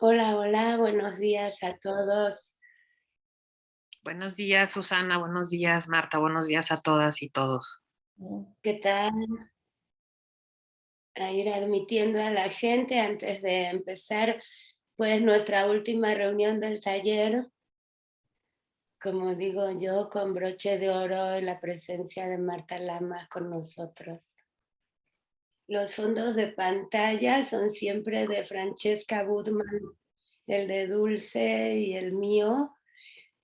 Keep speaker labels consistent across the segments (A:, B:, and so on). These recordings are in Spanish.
A: Hola, hola, buenos días a todos.
B: Buenos días, Susana. Buenos días, Marta. Buenos días a todas y todos.
A: ¿Qué tal? A ir admitiendo a la gente antes de empezar, pues nuestra última reunión del taller, como digo yo, con broche de oro en la presencia de Marta Lamas con nosotros. Los fondos de pantalla son siempre de Francesca Budman, el de Dulce y el mío.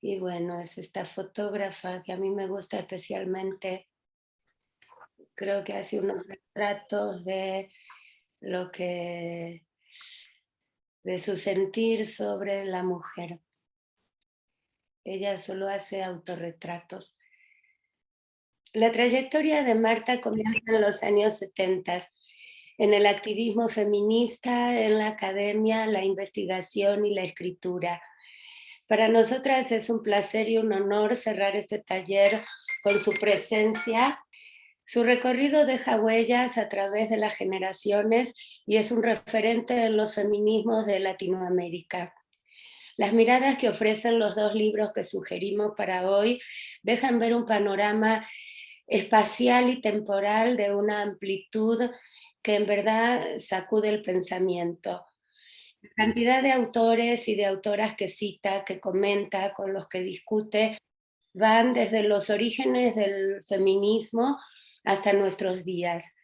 A: Y bueno, es esta fotógrafa que a mí me gusta especialmente. Creo que hace unos retratos de lo que, de su sentir sobre la mujer. Ella solo hace autorretratos. La trayectoria de Marta comienza en los años 70, en el activismo feminista, en la academia, la investigación y la escritura. Para nosotras es un placer y un honor cerrar este taller con su presencia. Su recorrido deja huellas a través de las generaciones y es un referente en los feminismos de Latinoamérica. Las miradas que ofrecen los dos libros que sugerimos para hoy dejan ver un panorama espacial y temporal de una amplitud que en verdad sacude el pensamiento. La cantidad de autores y de autoras que cita, que comenta, con los que discute, van desde los orígenes del feminismo hasta nuestros días.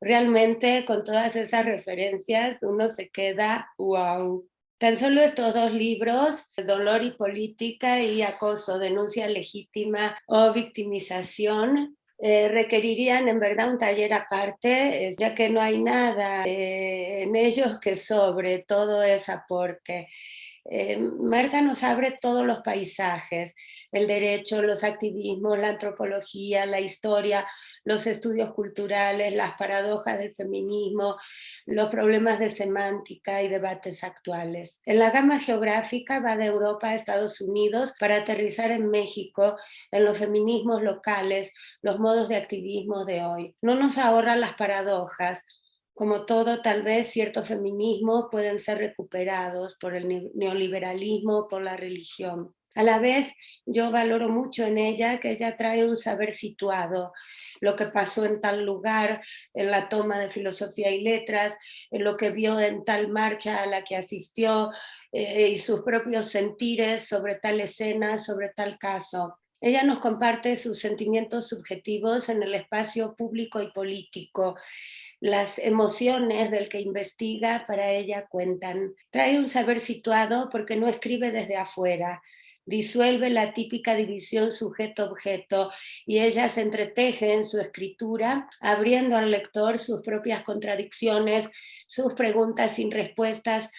A: Realmente con todas esas referencias uno se queda wow. Tan solo estos dos libros, Dolor y Política y Acoso, Denuncia Legítima o Victimización, requerirían en verdad un taller aparte, ya que no hay nada en ellos que sobre todo ese aporte. Marta nos abre todos los paisajes, el derecho, los activismos, la antropología, la historia, los estudios culturales, las paradojas del feminismo, los problemas de semántica y debates actuales. En la gama geográfica va de Europa a Estados Unidos para aterrizar en México, en los feminismos locales, los modos de activismo de hoy. No nos ahorra las paradojas, como todo, tal vez ciertos feminismos pueden ser recuperados por el neoliberalismo, por la religión. A la vez, yo valoro mucho en ella que ella trae un saber situado, lo que pasó en tal lugar, en la toma de filosofía y letras, en lo que vio en tal marcha a la que asistió y sus propios sentires sobre tal escena, sobre tal caso. Ella nos comparte sus sentimientos subjetivos en el espacio público y político. Las emociones del que investiga para ella cuentan. Trae un saber situado porque no escribe desde afuera. Disuelve la típica división sujeto-objeto y ella se entreteje en su escritura, abriendo al lector sus propias contradicciones, sus preguntas sin respuestas,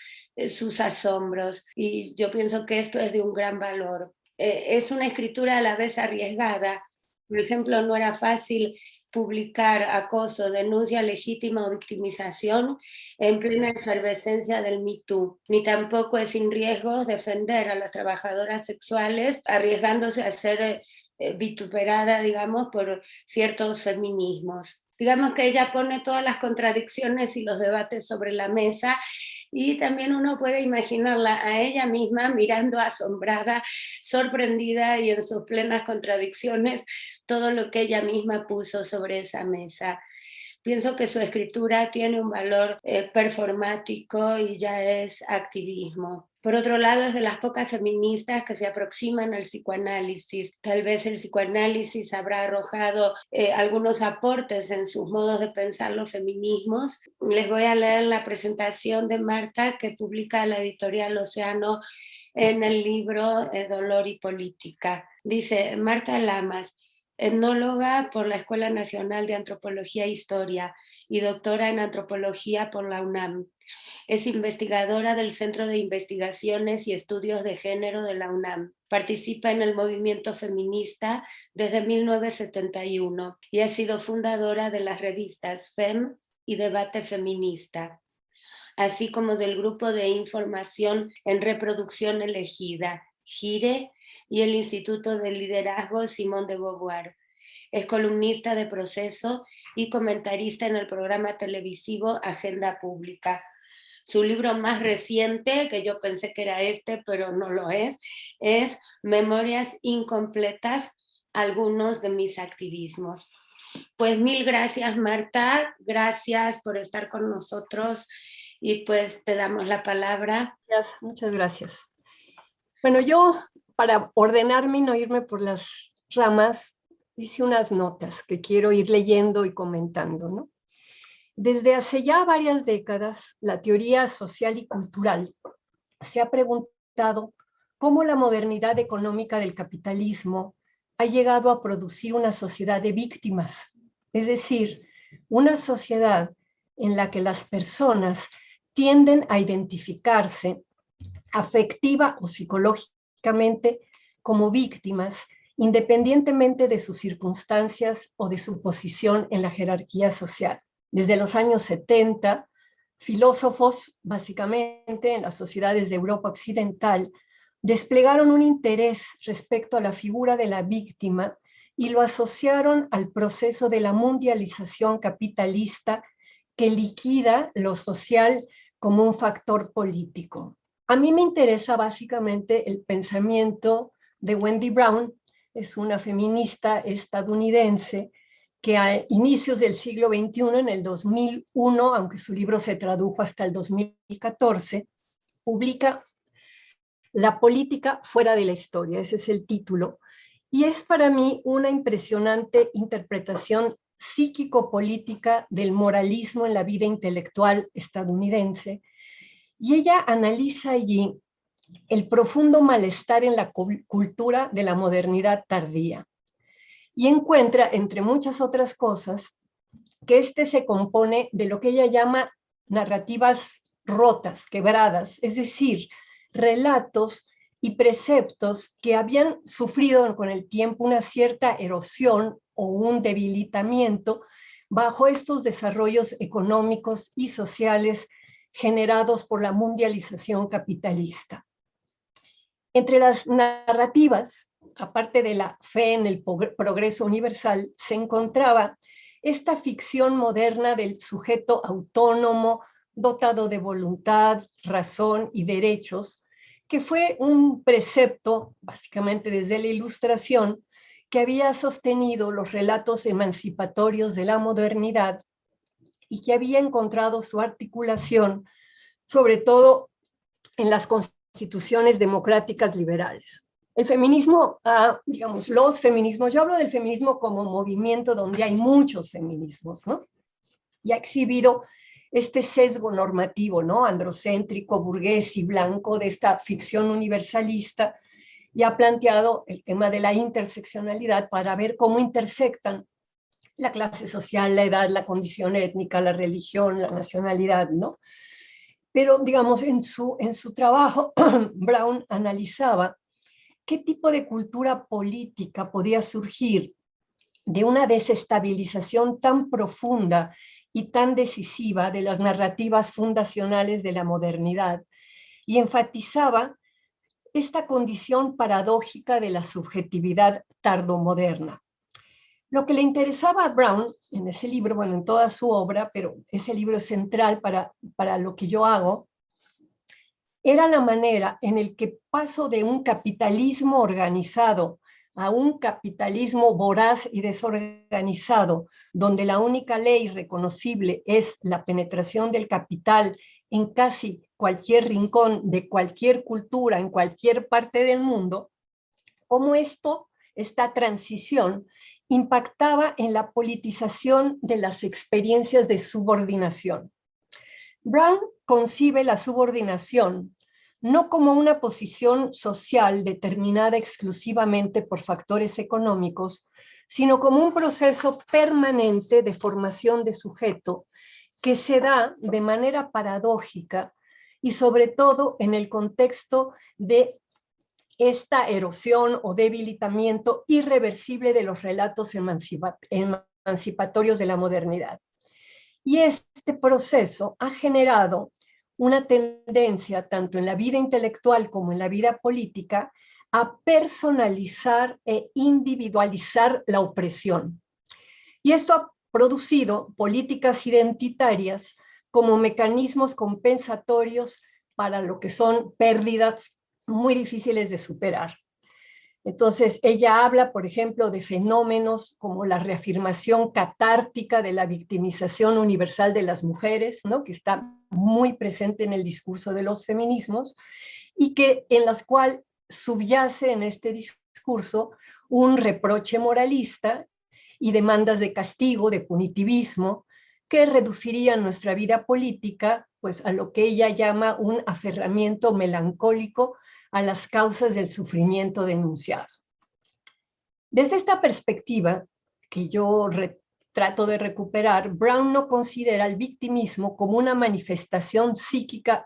A: sus asombros. Y yo pienso que esto es de un gran valor. Es una escritura a la vez arriesgada. Por ejemplo, no era fácil publicar acoso, denuncia legítima o victimización en plena efervescencia del Me Too, ni tampoco es sin riesgos defender a las trabajadoras sexuales arriesgándose a ser vituperada, digamos, por ciertos feminismos. Digamos que ella pone todas las contradicciones y los debates sobre la mesa y también uno puede imaginarla a ella misma mirando asombrada, sorprendida y en sus plenas contradicciones todo lo que ella misma puso sobre esa mesa. Pienso que su escritura tiene un valor performático y ya es activismo. Por otro lado, es de las pocas feministas que se aproximan al psicoanálisis. Tal vez el psicoanálisis habrá arrojado algunos aportes en sus modos de pensar los feminismos. Les voy a leer la presentación de Marta que publica la editorial Océano en el libro Dolor y Política. Dice Marta Lamas, etnóloga por la Escuela Nacional de Antropología e Historia y doctora en antropología por la UNAM. Es investigadora del Centro de Investigaciones y Estudios de Género de la UNAM. Participa en el movimiento feminista desde 1971 y ha sido fundadora de las revistas FEM y Debate Feminista, así como del grupo de información en reproducción elegida, GIRE, y el Instituto de Liderazgo Simone de Beauvoir. Es columnista de Proceso y comentarista en el programa televisivo Agenda Pública. Su libro más reciente, que yo pensé que era este, pero no lo es Memorias incompletas, algunos de mis activismos. Pues mil gracias, Marta, gracias por estar con nosotros y pues te damos la palabra.
C: Muchas gracias. Bueno, yo para ordenarme y no irme por las ramas, hice unas notas que quiero ir leyendo y comentando, ¿no? Desde hace ya varias décadas, la teoría social y cultural se ha preguntado cómo la modernidad económica del capitalismo ha llegado a producir una sociedad de víctimas, es decir, una sociedad en la que las personas tienden a identificarse afectiva o psicológicamente como víctimas, independientemente de sus circunstancias o de su posición en la jerarquía social. Desde los años 70, filósofos, básicamente en las sociedades de Europa Occidental, desplegaron un interés respecto a la figura de la víctima y lo asociaron al proceso de la mundialización capitalista que liquida lo social como un factor político. A mí me interesa básicamente el pensamiento de Wendy Brown, es una feminista estadounidense que a inicios del siglo XXI, en el 2001, aunque su libro se tradujo hasta el 2014, publica La política fuera de la historia, ese es el título, y es para mí una impresionante interpretación psíquico-política del moralismo en la vida intelectual estadounidense, y ella analiza allí el profundo malestar en la cultura de la modernidad tardía. Y encuentra, entre muchas otras cosas, que este se compone de lo que ella llama narrativas rotas, quebradas, es decir, relatos y preceptos que habían sufrido con el tiempo una cierta erosión o un debilitamiento bajo estos desarrollos económicos y sociales generados por la mundialización capitalista. Entre las narrativas, aparte de la fe en el progreso universal, se encontraba esta ficción moderna del sujeto autónomo, dotado de voluntad, razón y derechos, que fue un precepto, básicamente desde la Ilustración, que había sostenido los relatos emancipatorios de la modernidad y que había encontrado su articulación, sobre todo en las constituciones democráticas liberales. El feminismo, digamos, los feminismos, yo hablo del feminismo como movimiento donde hay muchos feminismos, ¿no? Y ha exhibido este sesgo normativo, ¿no? Androcéntrico, burgués y blanco de esta ficción universalista, y ha planteado el tema de la interseccionalidad para ver cómo intersectan la clase social, la edad, la condición étnica, la religión, la nacionalidad, ¿no? Pero, digamos, en su trabajo, Brown analizaba qué tipo de cultura política podía surgir de una desestabilización tan profunda y tan decisiva de las narrativas fundacionales de la modernidad, y enfatizaba esta condición paradójica de la subjetividad tardomoderna. Lo que le interesaba a Brown en ese libro, bueno, en toda su obra, pero ese libro es central para lo que yo hago, era la manera en el que paso de un capitalismo organizado a un capitalismo voraz y desorganizado, donde la única ley reconocible es la penetración del capital en casi cualquier rincón de cualquier cultura, en cualquier parte del mundo, cómo esta transición impactaba en la politización de las experiencias de subordinación. Brown concibe la subordinación no como una posición social determinada exclusivamente por factores económicos, sino como un proceso permanente de formación de sujeto que se da de manera paradójica y sobre todo en el contexto de esta erosión o debilitamiento irreversible de los relatos emancipatorios de la modernidad. Y este proceso ha generado una tendencia, tanto en la vida intelectual como en la vida política, a personalizar e individualizar la opresión. Y esto ha producido políticas identitarias como mecanismos compensatorios para lo que son pérdidas muy difíciles de superar. Entonces, ella habla, por ejemplo, de fenómenos como la reafirmación catártica de la victimización universal de las mujeres, ¿no?, que está muy presente en el discurso de los feminismos, y que en las cuales subyace en este discurso un reproche moralista y demandas de castigo, de punitivismo, que reducirían nuestra vida política pues, a lo que ella llama un aferramiento melancólico a las causas del sufrimiento denunciado. Desde esta perspectiva, que yo trato de recuperar, Brown no considera el victimismo como una manifestación psíquica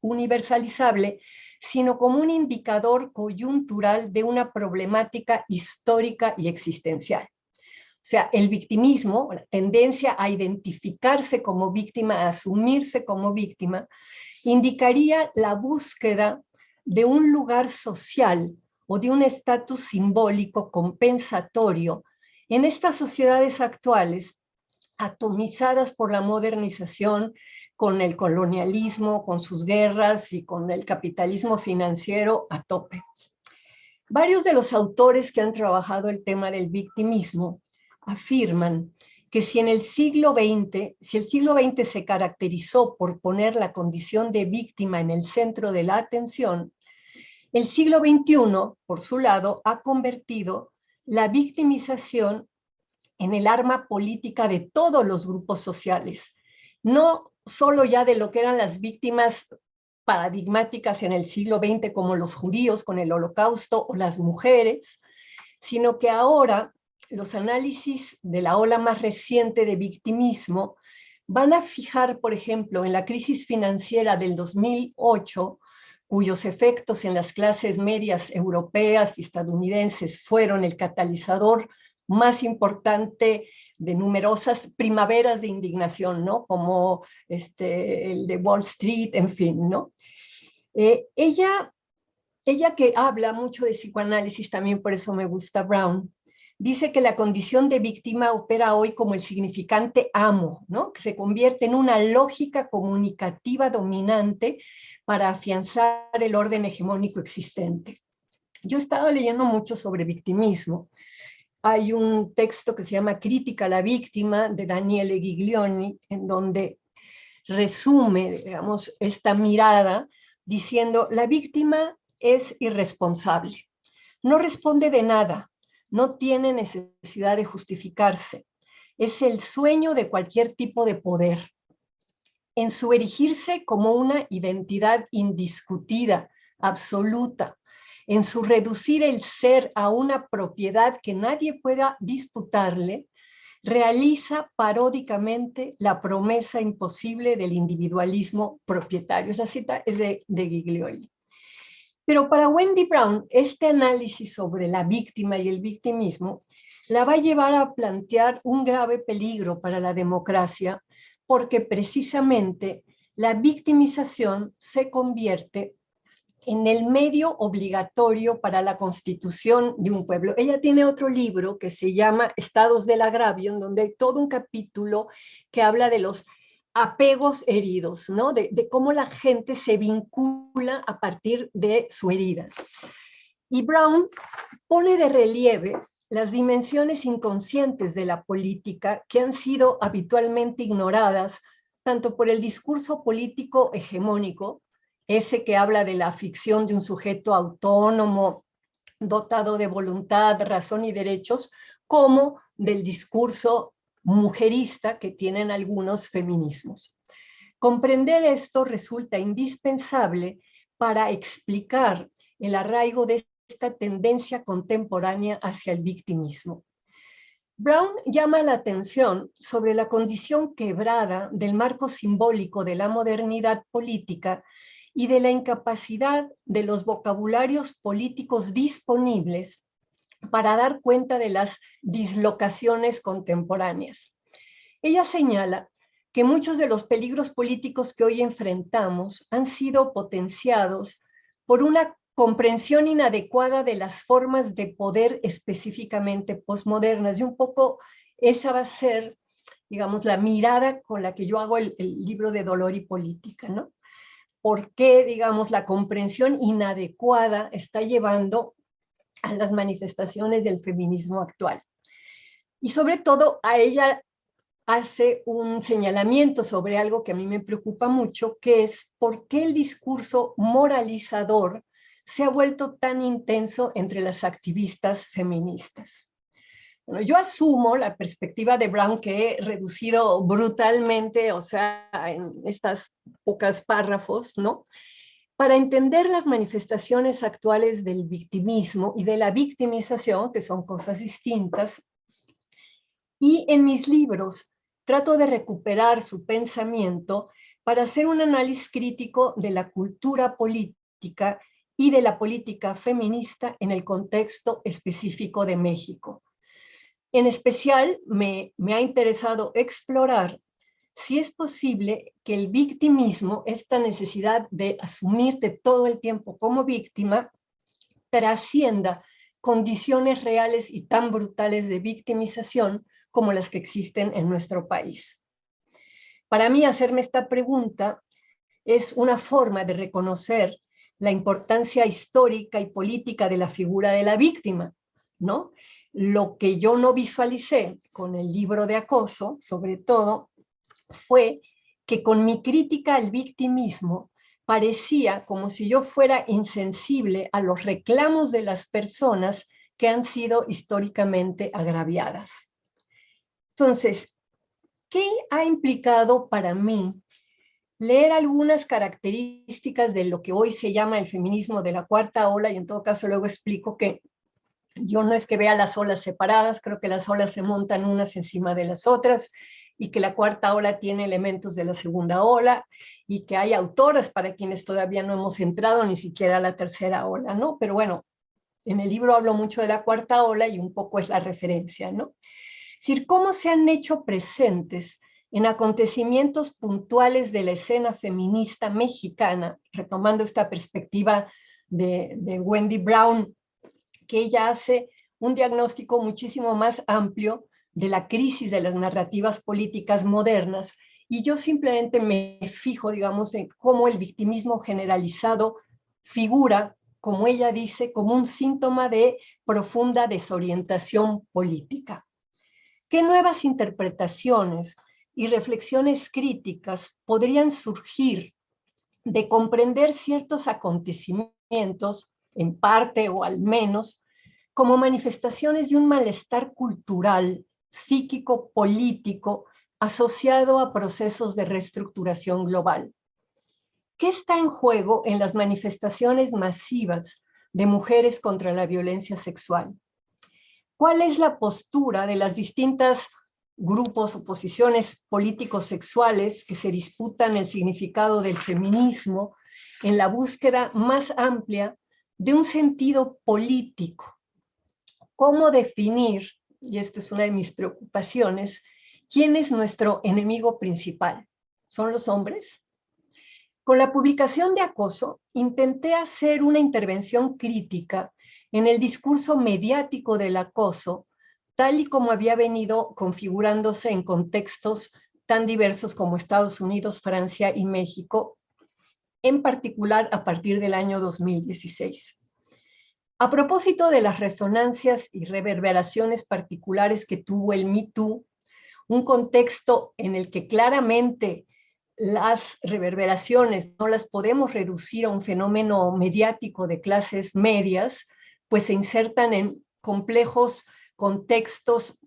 C: universalizable, sino como un indicador coyuntural de una problemática histórica y existencial. O sea, el victimismo, la tendencia a identificarse como víctima, a asumirse como víctima, indicaría la búsqueda de un lugar social o de un estatus simbólico compensatorio en estas sociedades actuales, atomizadas por la modernización, con el colonialismo, con sus guerras y con el capitalismo financiero a tope. Varios de los autores que han trabajado el tema del victimismo afirman que si el siglo XX se caracterizó por poner la condición de víctima en el centro de la atención, el siglo XXI, por su lado, ha convertido la victimización en el arma política de todos los grupos sociales, no solo ya de lo que eran las víctimas paradigmáticas en el siglo XX como los judíos con el Holocausto o las mujeres, sino que ahora los análisis de la ola más reciente de victimismo van a fijar, por ejemplo, en la crisis financiera del 2008, cuyos efectos en las clases medias europeas y estadounidenses fueron el catalizador más importante de numerosas primaveras de indignación, ¿no?, como el de Wall Street, en fin, ¿no? Ella que habla mucho de psicoanálisis, también por eso me gusta Brown, dice que la condición de víctima opera hoy como el significante amo, ¿no?, que se convierte en una lógica comunicativa dominante para afianzar el orden hegemónico existente. Yo he estado leyendo mucho sobre victimismo. Hay un texto que se llama Crítica a la víctima, de Daniele Giglioni, en donde resume, digamos, esta mirada diciendo: la víctima es irresponsable, no responde de nada, no tiene necesidad de justificarse, es el sueño de cualquier tipo de poder. En su erigirse como una identidad indiscutida, absoluta, en su reducir el ser a una propiedad que nadie pueda disputarle, realiza paródicamente la promesa imposible del individualismo propietario. La cita es de Giglioli. Pero para Wendy Brown, este análisis sobre la víctima y el victimismo la va a llevar a plantear un grave peligro para la democracia, porque precisamente la victimización se convierte en el medio obligatorio para la constitución de un pueblo. Ella tiene otro libro que se llama Estados del Agravio, en donde hay todo un capítulo que habla de los apegos heridos, ¿no?, de cómo la gente se vincula a partir de su herida. Y Brown pone de relieve las dimensiones inconscientes de la política que han sido habitualmente ignoradas tanto por el discurso político hegemónico, ese que habla de la ficción de un sujeto autónomo, dotado de voluntad, razón y derechos, como del discurso mujerista que tienen algunos feminismos. Comprender esto resulta indispensable para explicar el arraigo de esta tendencia contemporánea hacia el victimismo. Brown llama la atención sobre la condición quebrada del marco simbólico de la modernidad política y de la incapacidad de los vocabularios políticos disponibles para dar cuenta de las dislocaciones contemporáneas. Ella señala que muchos de los peligros políticos que hoy enfrentamos han sido potenciados por una comprensión inadecuada de las formas de poder específicamente posmodernas, y un poco esa va a ser digamos, la mirada con la que yo hago el libro de Dolor y Política, ¿no? ¿Por qué, digamos, la comprensión inadecuada está llevando a las manifestaciones del feminismo actual? Y sobre todo, a ella hace un señalamiento sobre algo que a mí me preocupa mucho, que es por qué el discurso moralizador se ha vuelto tan intenso entre las activistas feministas. Bueno, yo asumo la perspectiva de Brown que he reducido brutalmente, o sea, en estas pocos párrafos, ¿no? Para entender las manifestaciones actuales del victimismo y de la victimización, que son cosas distintas, y en mis libros trato de recuperar su pensamiento para hacer un análisis crítico de la cultura política y de la política feminista en el contexto específico de México. En especial, me ha interesado explorar si es posible que el victimismo, esta necesidad de asumirte todo el tiempo como víctima, trascienda condiciones reales y tan brutales de victimización como las que existen en nuestro país. Para mí, hacerme esta pregunta es una forma de reconocer la importancia histórica y política de la figura de la víctima, ¿no? Lo que yo no visualicé con el libro de Acoso, sobre todo, fue que con mi crítica al victimismo parecía como si yo fuera insensible a los reclamos de las personas que han sido históricamente agraviadas. Entonces, ¿qué ha implicado para mí leer algunas características de lo que hoy se llama el feminismo de la cuarta ola? Y en todo caso luego explico que yo no es que vea las olas separadas, creo que las olas se montan unas encima de las otras y que la cuarta ola tiene elementos de la segunda ola y que hay autoras para quienes todavía no hemos entrado ni siquiera a la tercera ola, ¿no? Pero bueno, en el libro hablo mucho de la cuarta ola y un poco es la referencia, ¿no? Es decir, cómo se han hecho presentes en acontecimientos puntuales de la escena feminista mexicana, retomando esta perspectiva de Wendy Brown, que ella hace un diagnóstico muchísimo más amplio de la crisis de las narrativas políticas modernas, y yo simplemente me fijo, digamos, en cómo el victimismo generalizado figura, como ella dice, como un síntoma de profunda desorientación política. ¿Qué nuevas interpretaciones y reflexiones críticas podrían surgir de comprender ciertos acontecimientos, en parte o al menos, como manifestaciones de un malestar cultural, psíquico, político, asociado a procesos de reestructuración global? ¿Qué está en juego en las manifestaciones masivas de mujeres contra la violencia sexual? ¿Cuál es la postura de las distintas grupos o posiciones políticos sexuales que se disputan el significado del feminismo en la búsqueda más amplia de un sentido político? ¿Cómo definir, y esta es una de mis preocupaciones, quién es nuestro enemigo principal? ¿Son los hombres? Con la publicación de Acoso, intenté hacer una intervención crítica en el discurso mediático del acoso, tal y como había venido configurándose en contextos tan diversos como Estados Unidos, Francia y México, en particular a partir del año 2016. A propósito de las resonancias y reverberaciones particulares que tuvo el Me Too, un contexto en el que claramente las reverberaciones no las podemos reducir a un fenómeno mediático de clases medias, pues se insertan en complejos contextos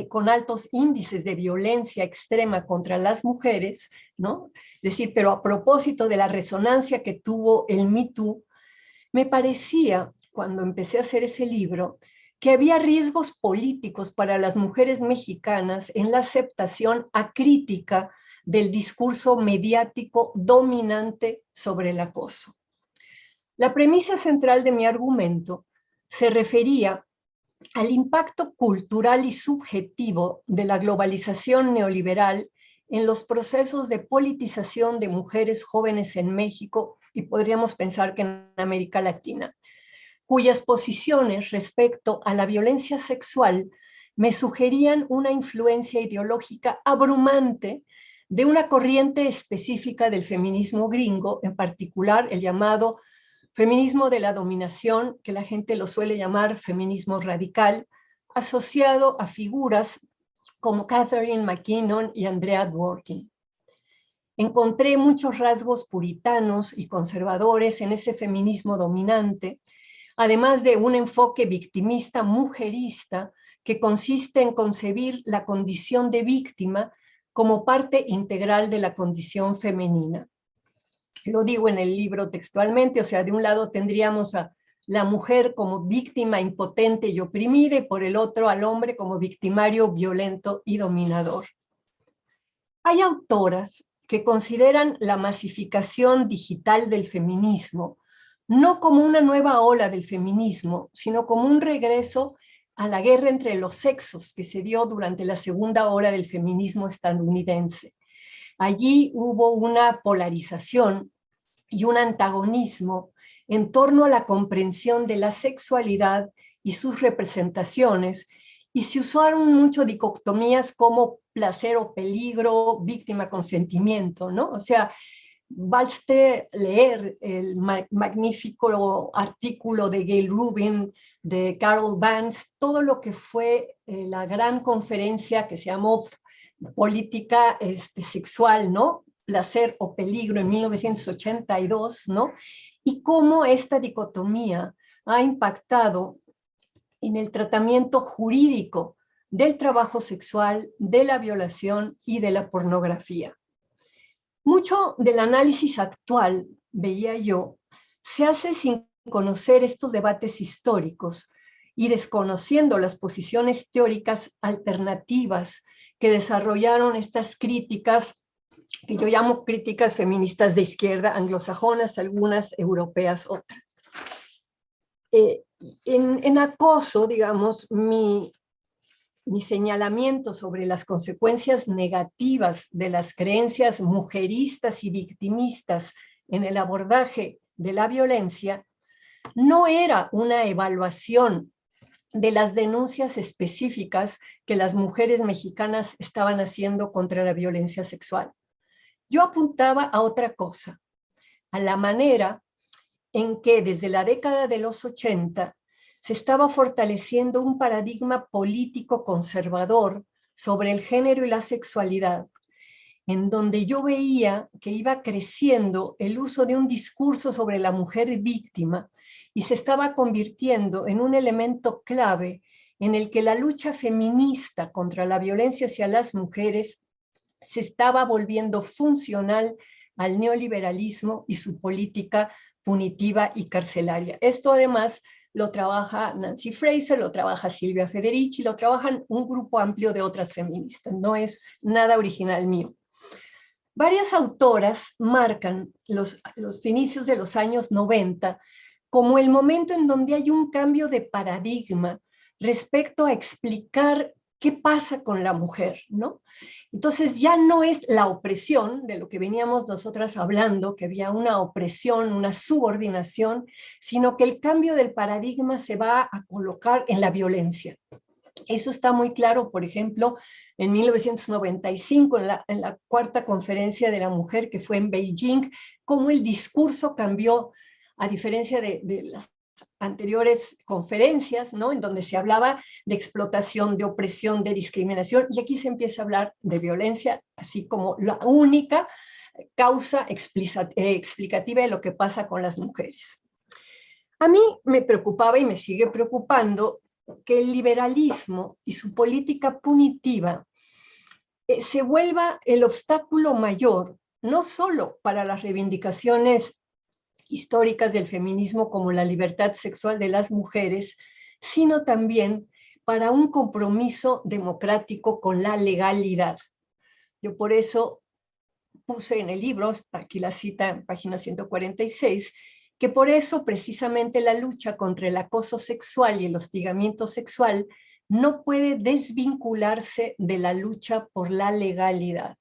C: con altos índices de violencia extrema contra las mujeres, ¿no? Es decir, pero a propósito de la resonancia que tuvo el Me Too, me parecía, cuando empecé a hacer ese libro, que había riesgos políticos para las mujeres mexicanas en la aceptación acrítica del discurso mediático dominante sobre el acoso. La premisa central de mi argumento se refería al impacto cultural y subjetivo de la globalización neoliberal en los procesos de politización de mujeres jóvenes en México y podríamos pensar que en América Latina, cuyas posiciones respecto a la violencia sexual me sugerían una influencia ideológica abrumante de una corriente específica del feminismo gringo, en particular el llamado feminismo de la dominación, que la gente lo suele llamar feminismo radical, asociado a figuras como Catherine McKinnon y Andrea Dworkin. Encontré muchos rasgos puritanos y conservadores en ese feminismo dominante, además de un enfoque victimista mujerista que consiste en concebir la condición de víctima como parte integral de la condición femenina. Lo digo en el libro textualmente, o sea, de un lado tendríamos a la mujer como víctima impotente y oprimida, y por el otro al hombre como victimario violento y dominador. Hay autoras que consideran la masificación digital del feminismo no como una nueva ola del feminismo, sino como un regreso a la guerra entre los sexos que se dio durante la segunda ola del feminismo estadounidense. Allí hubo una polarización y un antagonismo en torno a la comprensión de la sexualidad y sus representaciones, y se usaron mucho dicotomías como placer o peligro, víctima, consentimiento, ¿no? O sea, baste leer el magnífico artículo de Gayle Rubin, de Carol Vance, todo lo que fue la gran conferencia que se llamó Política Sexual, ¿no? Placer o peligro en 1982, ¿no? Y cómo esta dicotomía ha impactado en el tratamiento jurídico del trabajo sexual, de la violación y de la pornografía. Mucho del análisis actual, veía yo, se hace sin conocer estos debates históricos y desconociendo las posiciones teóricas alternativas que desarrollaron estas críticas, que yo llamo críticas feministas de izquierda, anglosajonas, algunas europeas, otras. En acoso, digamos, mi señalamiento sobre las consecuencias negativas de las creencias mujeristas y victimistas en el abordaje de la violencia no era una evaluación de las denuncias específicas que las mujeres mexicanas estaban haciendo contra la violencia sexual. Yo apuntaba a otra cosa, a la manera en que desde la década de los 80 se estaba fortaleciendo un paradigma político conservador sobre el género y la sexualidad, en donde yo veía que iba creciendo el uso de un discurso sobre la mujer víctima y se estaba convirtiendo en un elemento clave en el que la lucha feminista contra la violencia hacia las mujeres se estaba volviendo funcional al neoliberalismo y su política punitiva y carcelaria. Esto además lo trabaja Nancy Fraser, lo trabaja Silvia Federici, lo trabajan un grupo amplio de otras feministas, no es nada original mío. Varias autoras marcan los inicios de los años 90 como el momento en donde hay un cambio de paradigma respecto a explicar qué pasa con la mujer, ¿no? Entonces ya no es la opresión de lo que veníamos nosotras hablando, que había una opresión, una subordinación, sino que el cambio del paradigma se va a colocar en la violencia. Eso está muy claro, por ejemplo, en 1995, en la cuarta conferencia de la mujer que fue en Beijing, cómo el discurso cambió, a diferencia de las anteriores conferencias, ¿no? En donde se hablaba de explotación, de opresión, de discriminación, y aquí se empieza a hablar de violencia, así como la única causa explicativa de lo que pasa con las mujeres. A mí me preocupaba y me sigue preocupando que el liberalismo y su política punitiva se vuelva el obstáculo mayor, no solo para las reivindicaciones históricas del feminismo como la libertad sexual de las mujeres, sino también para un compromiso democrático con la legalidad. Yo por eso puse en el libro, aquí la cita en página 146, que por eso precisamente la lucha contra el acoso sexual y el hostigamiento sexual no puede desvincularse de la lucha por la legalidad.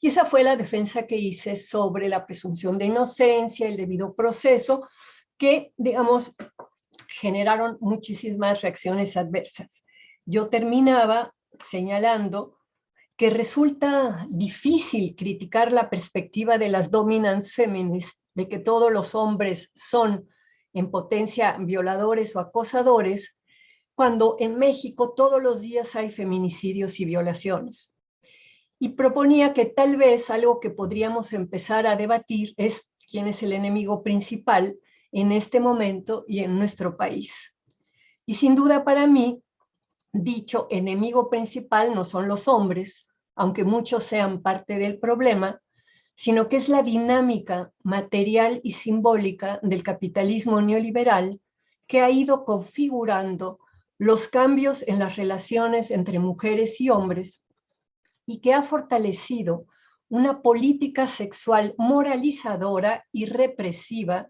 C: Y esa fue la defensa que hice sobre la presunción de inocencia, el debido proceso, que, digamos, generaron muchísimas reacciones adversas. yo terminaba señalando que resulta difícil criticar la perspectiva de las dominance feminist, de que todos los hombres son en potencia violadores o acosadores, cuando en México todos los días hay feminicidios y violaciones. Y proponía que tal vez algo que podríamos empezar a debatir es quién es el enemigo principal en este momento y en nuestro país. Y sin duda para mí, dicho enemigo principal no son los hombres, aunque muchos sean parte del problema, sino que es la dinámica material y simbólica del capitalismo neoliberal que ha ido configurando los cambios en las relaciones entre mujeres y hombres y que ha fortalecido una política sexual moralizadora y represiva,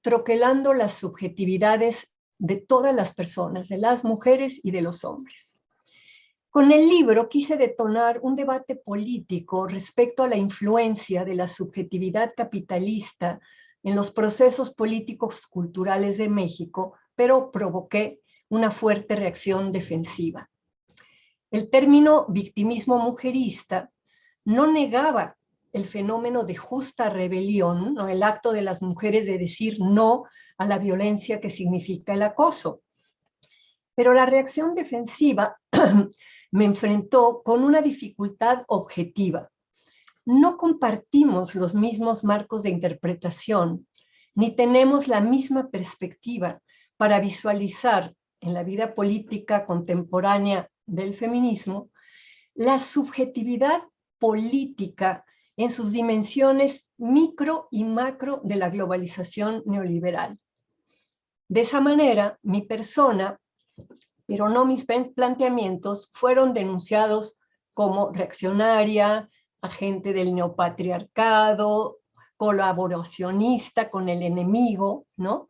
C: troquelando las subjetividades de todas las personas, de las mujeres y de los hombres. Con el libro quise detonar un debate político respecto a la influencia de la subjetividad capitalista en los procesos políticos culturales de México, pero provoqué una fuerte reacción defensiva. El término victimismo mujerista no negaba el fenómeno de justa rebelión, ¿no? El acto de las mujeres de decir no a la violencia que significa el acoso. Pero la reacción defensiva me enfrentó con una dificultad objetiva. No compartimos los mismos marcos de interpretación, ni tenemos la misma perspectiva para visualizar en la vida política contemporánea del feminismo la subjetividad política en sus dimensiones micro y macro de la globalización neoliberal. De esa manera, mi persona, pero no mis planteamientos, fueron denunciados como reaccionaria, agente del neopatriarcado, colaboracionista con el enemigo, ¿no?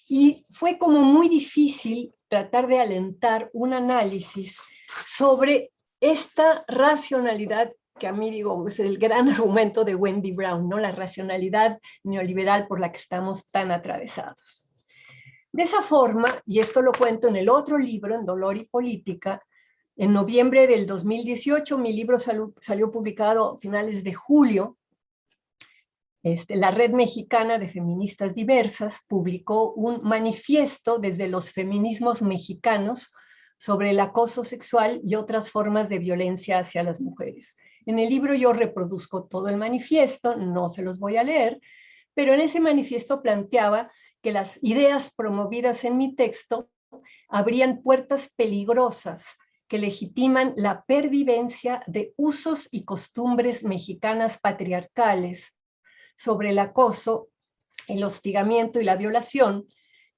C: Y fue como muy difícil tratar de alentar un análisis sobre esta racionalidad que a mí digo es el gran argumento de Wendy Brown, ¿no? La racionalidad neoliberal por la que estamos tan atravesados. De esa forma, y esto lo cuento en el otro libro, en Dolor y Política, en noviembre del 2018, mi libro salió publicado a finales de julio. La Red Mexicana de Feministas Diversas publicó un manifiesto desde los feminismos mexicanos sobre el acoso sexual y otras formas de violencia hacia las mujeres. En el libro yo reproduzco todo el manifiesto, no se los voy a leer, pero en ese manifiesto planteaba que las ideas promovidas en mi texto abrían puertas peligrosas que legitiman la pervivencia de usos y costumbres mexicanas patriarcales sobre el acoso, el hostigamiento y la violación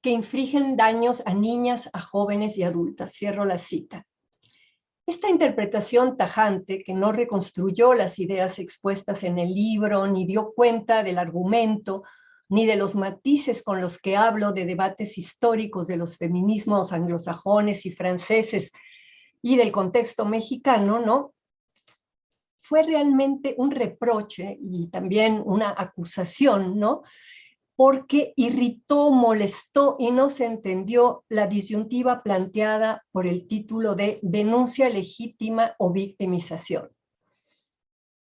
C: que infligen daños a niñas, a jóvenes y adultas. Cierro la cita. Esta interpretación tajante, que no reconstruyó las ideas expuestas en el libro, ni dio cuenta del argumento, ni de los matices con los que hablo de debates históricos de los feminismos anglosajones y franceses y del contexto mexicano, ¿no? Fue realmente un reproche y también una acusación, ¿no? Porque irritó, molestó y no se entendió la disyuntiva planteada por el título de denuncia legítima o victimización.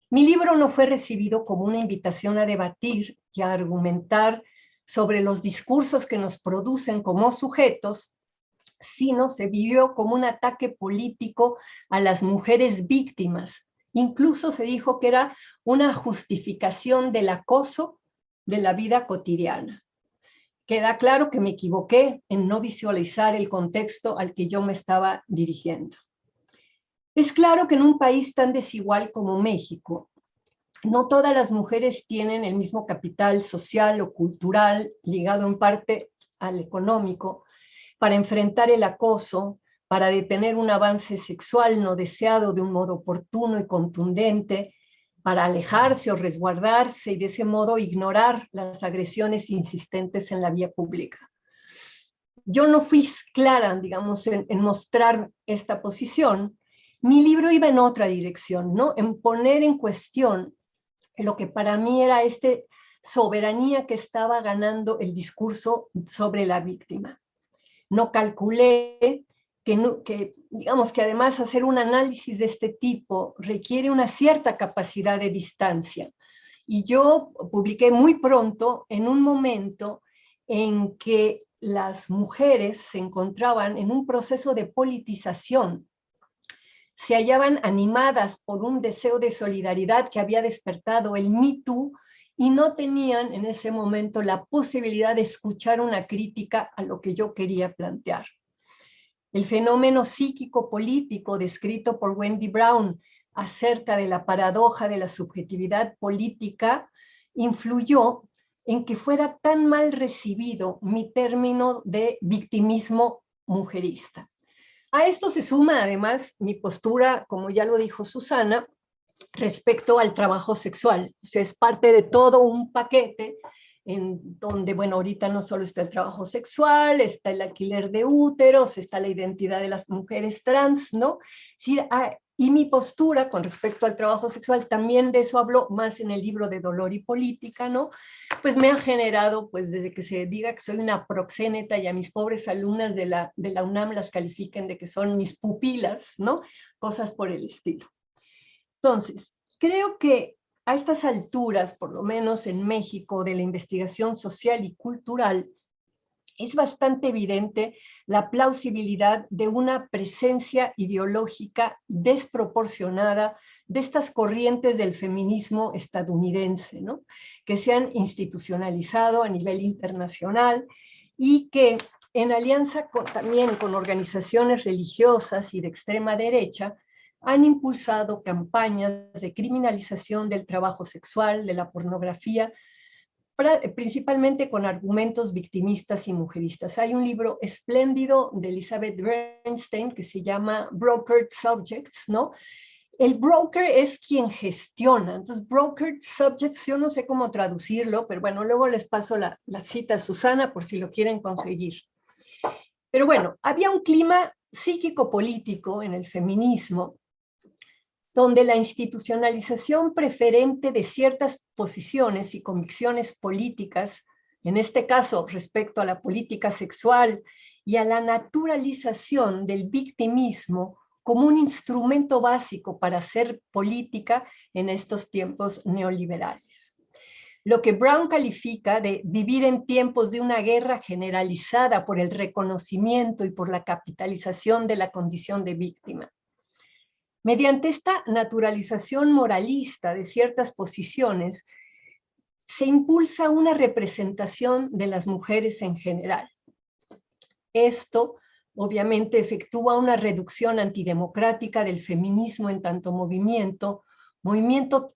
C: Mi libro no fue recibido como una invitación a debatir y a argumentar sobre los discursos que nos producen como sujetos, sino se vivió como un ataque político a las mujeres víctimas. Incluso se dijo que era una justificación del acoso de la vida cotidiana. Queda claro que me equivoqué en no visualizar el contexto al que yo me estaba dirigiendo. Es claro que en un país tan desigual como México, no todas las mujeres tienen el mismo capital social o cultural, ligado en parte al económico, para enfrentar el acoso, para detener un avance sexual no deseado de un modo oportuno y contundente, para alejarse o resguardarse y de ese modo ignorar las agresiones insistentes en la vía pública. Yo no fui clara, digamos, en mostrar esta posición. Mi libro iba en otra dirección, ¿no? En poner en cuestión lo que para mí era soberanía que estaba ganando el discurso sobre la víctima. No calculé digamos que además hacer un análisis de este tipo requiere una cierta capacidad de distancia. Y yo publiqué muy pronto, en un momento en que las mujeres se encontraban en un proceso de politización, se hallaban animadas por un deseo de solidaridad que había despertado el Me Too y no tenían en ese momento la posibilidad de escuchar una crítica a lo que yo quería plantear. El fenómeno psíquico-político descrito por Wendy Brown acerca de la paradoja de la subjetividad política influyó en que fuera tan mal recibido mi término de victimismo mujerista. A esto se suma además mi postura, como ya lo dijo Susana, respecto al trabajo sexual. O sea, es parte de todo un paquete en donde, bueno, ahorita no solo está el trabajo sexual, está el alquiler de úteros, está la identidad de las mujeres trans, ¿no? Sí, y mi postura con respecto al trabajo sexual, también de eso hablo más en el libro de Dolor y Política, ¿no? Pues me ha generado, pues desde que se diga que soy una proxéneta y a mis pobres alumnas de la UNAM las califiquen de que son mis pupilas, ¿no? Cosas por el estilo. Entonces, creo que a estas alturas, por lo menos en México, de la investigación social y cultural, es bastante evidente la plausibilidad de una presencia ideológica desproporcionada de estas corrientes del feminismo estadounidense, ¿no? Que se han institucionalizado a nivel internacional y que en alianza también con organizaciones religiosas y de extrema derecha, han impulsado campañas de criminalización del trabajo sexual, de la pornografía, principalmente con argumentos victimistas y mujeristas. Hay un libro espléndido de Elizabeth Bernstein que se llama Brokered Subjects, ¿no? El broker es quien gestiona, entonces brokered subjects, yo no sé cómo traducirlo, pero bueno, luego les paso la cita a Susana por si lo quieren conseguir. Pero bueno, había un clima psíquico-político en el feminismo donde la institucionalización preferente de ciertas posiciones y convicciones políticas, en este caso respecto a la política sexual y a la naturalización del victimismo como un instrumento básico para hacer política en estos tiempos neoliberales. Lo que Brown califica de vivir en tiempos de una guerra generalizada por el reconocimiento y por la capitalización de la condición de víctima. Mediante esta naturalización moralista de ciertas posiciones, se impulsa una representación de las mujeres en general. Esto, obviamente, efectúa una reducción antidemocrática del feminismo en tanto movimiento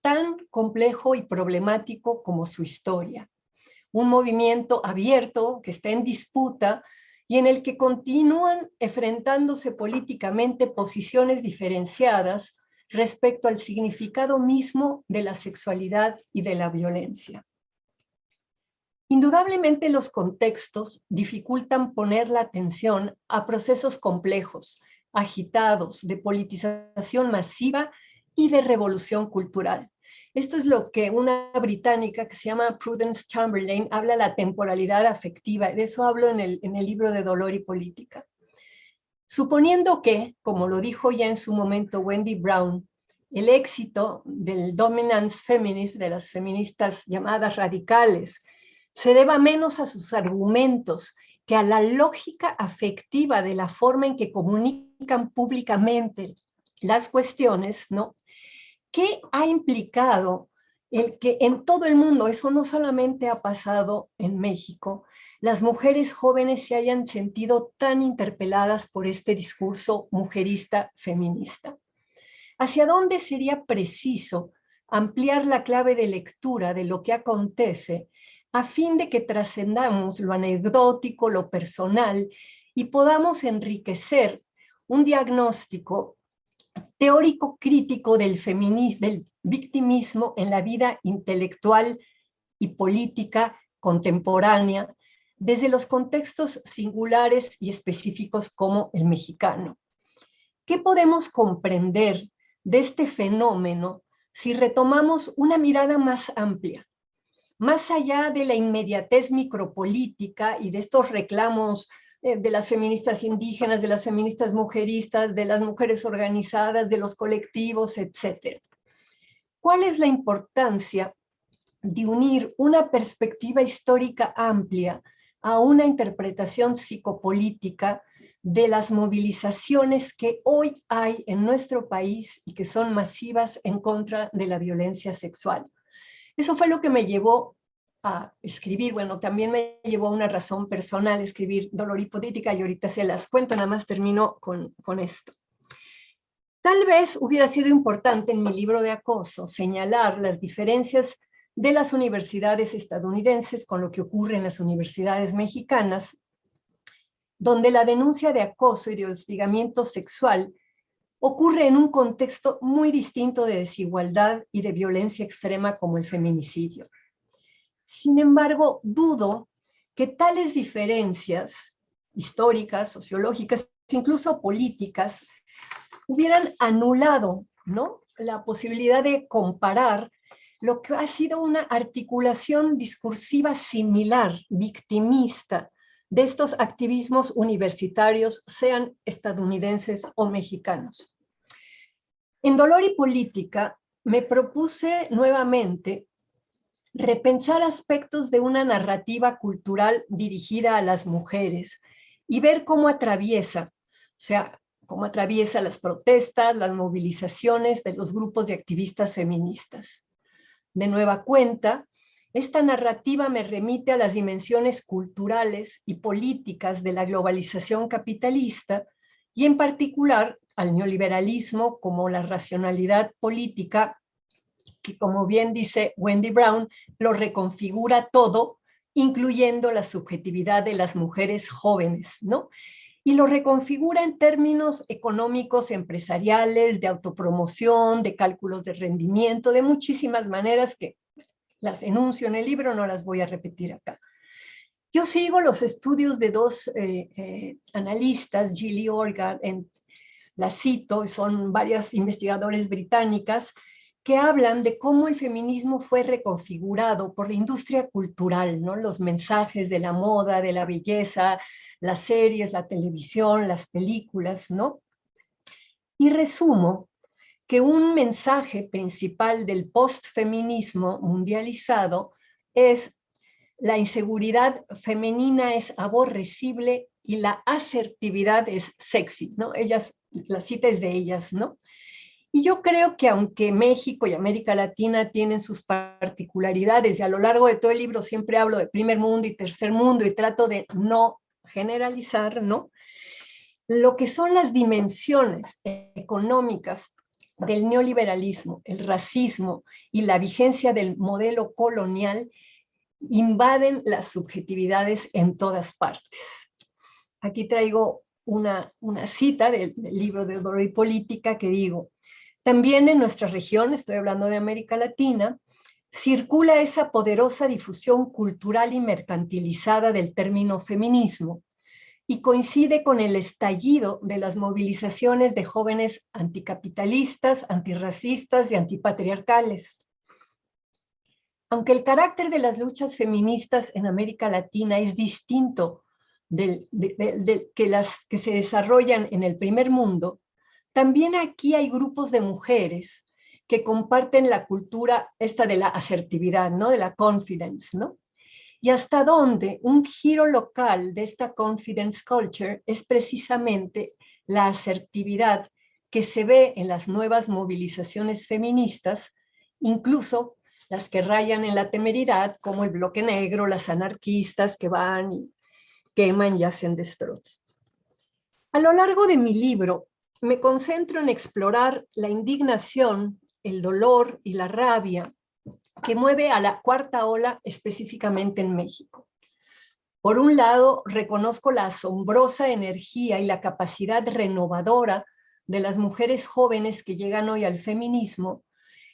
C: tan complejo y problemático como su historia. Un movimiento abierto que está en disputa y en el que continúan enfrentándose políticamente posiciones diferenciadas respecto al significado mismo de la sexualidad y de la violencia. Indudablemente los contextos dificultan poner la atención a procesos complejos, agitados, de politización masiva y de revolución cultural. Esto es lo que una británica que se llama Prudence Chamberlain habla de la temporalidad afectiva, de eso hablo en el libro de Dolor y Política. Suponiendo que, como lo dijo ya en su momento Wendy Brown, el éxito del dominance feminism, de las feministas llamadas radicales, se deba menos a sus argumentos que a la lógica afectiva de la forma en que comunican públicamente las cuestiones, ¿no? ¿Qué ha implicado el que en todo el mundo, eso no solamente ha pasado en México, las mujeres jóvenes se hayan sentido tan interpeladas por este discurso mujerista feminista? ¿Hacia dónde sería preciso ampliar la clave de lectura de lo que acontece a fin de que trascendamos lo anecdótico, lo personal y podamos enriquecer un diagnóstico teórico crítico del victimismo en la vida intelectual y política contemporánea desde los contextos singulares y específicos como el mexicano? ¿Qué podemos comprender de este fenómeno si retomamos una mirada más amplia? Más allá de la inmediatez micropolítica y de estos reclamos de las feministas indígenas, de las feministas mujeristas, de las mujeres organizadas, de los colectivos, etc. ¿Cuál es la importancia de unir una perspectiva histórica amplia a una interpretación psicopolítica de las movilizaciones que hoy hay en nuestro país y que son masivas en contra de la violencia sexual? Eso fue lo que me llevó a escribir. Bueno, también me llevó a una razón personal escribir Dolor y Política, y ahorita se las cuento, nada más termino con esto. Tal vez hubiera sido importante en mi libro de acoso señalar las diferencias de las universidades estadounidenses con lo que ocurre en las universidades mexicanas, donde la denuncia de acoso y de hostigamiento sexual ocurre en un contexto muy distinto de desigualdad y de violencia extrema como el feminicidio. Sin embargo, dudo que tales diferencias históricas, sociológicas, incluso políticas, hubieran anulado, ¿no?, la posibilidad de comparar lo que ha sido una articulación discursiva similar, victimista, de estos activismos universitarios, sean estadounidenses o mexicanos. En Dolor y Política me propuse nuevamente repensar aspectos de una narrativa cultural dirigida a las mujeres y ver cómo atraviesa, cómo atraviesa las protestas, las movilizaciones de los grupos de activistas feministas. De nueva cuenta, esta narrativa me remite a las dimensiones culturales y políticas de la globalización capitalista y en particular al neoliberalismo como la racionalidad política que, como bien dice Wendy Brown, lo reconfigura todo, incluyendo la subjetividad de las mujeres jóvenes, ¿no? Y lo reconfigura en términos económicos, empresariales, de autopromoción, de cálculos de rendimiento, de muchísimas maneras que las enuncio en el libro, no las voy a repetir acá. Yo sigo los estudios de dos analistas, Gilly Orgard, las cito, son varias investigadoras británicas, que hablan de cómo el feminismo fue reconfigurado por la industria cultural, ¿no? Los mensajes de la moda, de la belleza, las series, la televisión, las películas, ¿no? Y resumo que un mensaje principal del postfeminismo mundializado es: la inseguridad femenina es aborrecible y la asertividad es sexy, ¿no? Ellas, la cita es de ellas, ¿no? Y yo creo que aunque México y América Latina tienen sus particularidades, y a lo largo de todo el libro siempre hablo de primer mundo y tercer mundo y trato de no generalizar, ¿no? Lo que son las dimensiones económicas del neoliberalismo, el racismo y la vigencia del modelo colonial invaden las subjetividades en todas partes. Aquí traigo una cita del libro de Dolor y Política que digo: también en nuestra región, estoy hablando de América Latina, circula esa poderosa difusión cultural y mercantilizada del término feminismo y coincide con el estallido de las movilizaciones de jóvenes anticapitalistas, antirracistas y antipatriarcales. Aunque el carácter de las luchas feministas en América Latina es distinto que las que se desarrollan en el primer mundo, también aquí hay grupos de mujeres que comparten la cultura esta de la asertividad, ¿no? De la confidence, ¿no? Y hasta dónde un giro local de esta confidence culture es precisamente la asertividad que se ve en las nuevas movilizaciones feministas, incluso las que rayan en la temeridad, como el Bloque Negro, las anarquistas que van y queman y hacen destrozos. A lo largo de mi libro me concentro en explorar la indignación, el dolor y la rabia que mueve a la cuarta ola específicamente en México. Por un lado, reconozco la asombrosa energía y la capacidad renovadora de las mujeres jóvenes que llegan hoy al feminismo,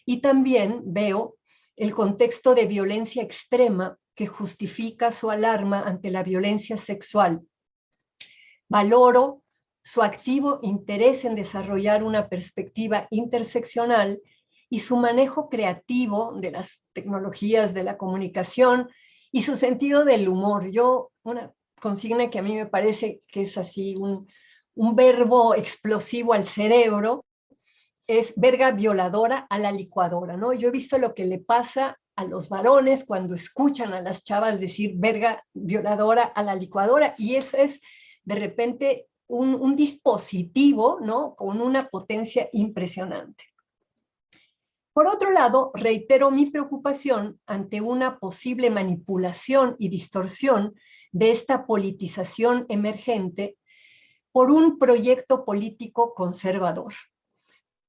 C: y también veo el contexto de violencia extrema que justifica su alarma ante la violencia sexual. Valoro su activo interés en desarrollar una perspectiva interseccional y su manejo creativo de las tecnologías de la comunicación y su sentido del humor. Yo, una consigna que a mí me parece que es así un verbo explosivo al cerebro, es verga violadora a la licuadora, ¿no? Yo he visto lo que le pasa a los varones cuando escuchan a las chavas decir verga violadora a la licuadora, y eso es de repente un dispositivo, ¿no? Con una potencia impresionante. Por otro lado, reitero mi preocupación ante una posible manipulación y distorsión de esta politización emergente por un proyecto político conservador.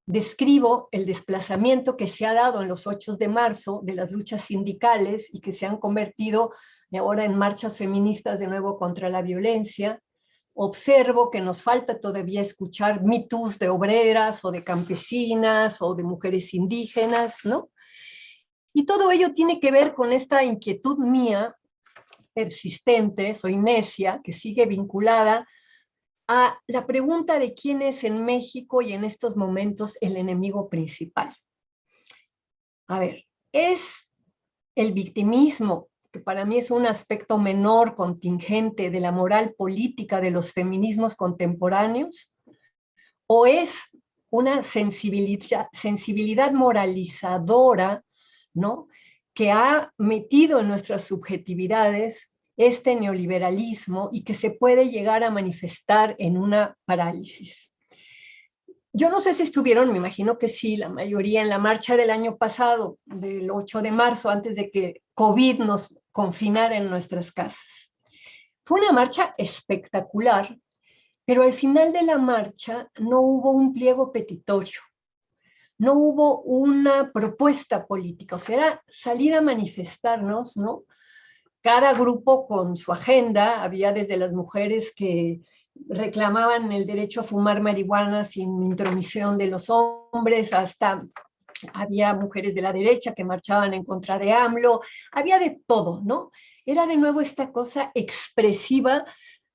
C: Describo el desplazamiento que se ha dado en los 8 de marzo de las luchas sindicales y que se han convertido ahora en marchas feministas de nuevo contra la violencia. Observo que nos falta todavía escuchar mitos de obreras o de campesinas o de mujeres indígenas, ¿no? Y todo ello tiene que ver con esta inquietud mía persistente, soy necia, que sigue vinculada a la pregunta de quién es en México y en estos momentos el enemigo principal. A ver, ¿es el victimismo, que para mí es un aspecto menor, contingente de la moral política de los feminismos contemporáneos? ¿O es una sensibilidad moralizadora, ¿no?, que ha metido en nuestras subjetividades este neoliberalismo y que se puede llegar a manifestar en una parálisis? Yo no sé si estuvieron, me imagino que sí, la mayoría en la marcha del año pasado, del 8 de marzo, antes de que COVID nos confinara en nuestras casas. Fue una marcha espectacular, pero al final de la marcha no hubo un pliego petitorio, no hubo una propuesta política, o sea, era salir a manifestarnos, ¿no? Cada grupo con su agenda, había desde las mujeres que reclamaban el derecho a fumar marihuana sin intromisión de los hombres, hasta había mujeres de la derecha que marchaban en contra de AMLO, había de todo, ¿no? Era de nuevo esta cosa expresiva,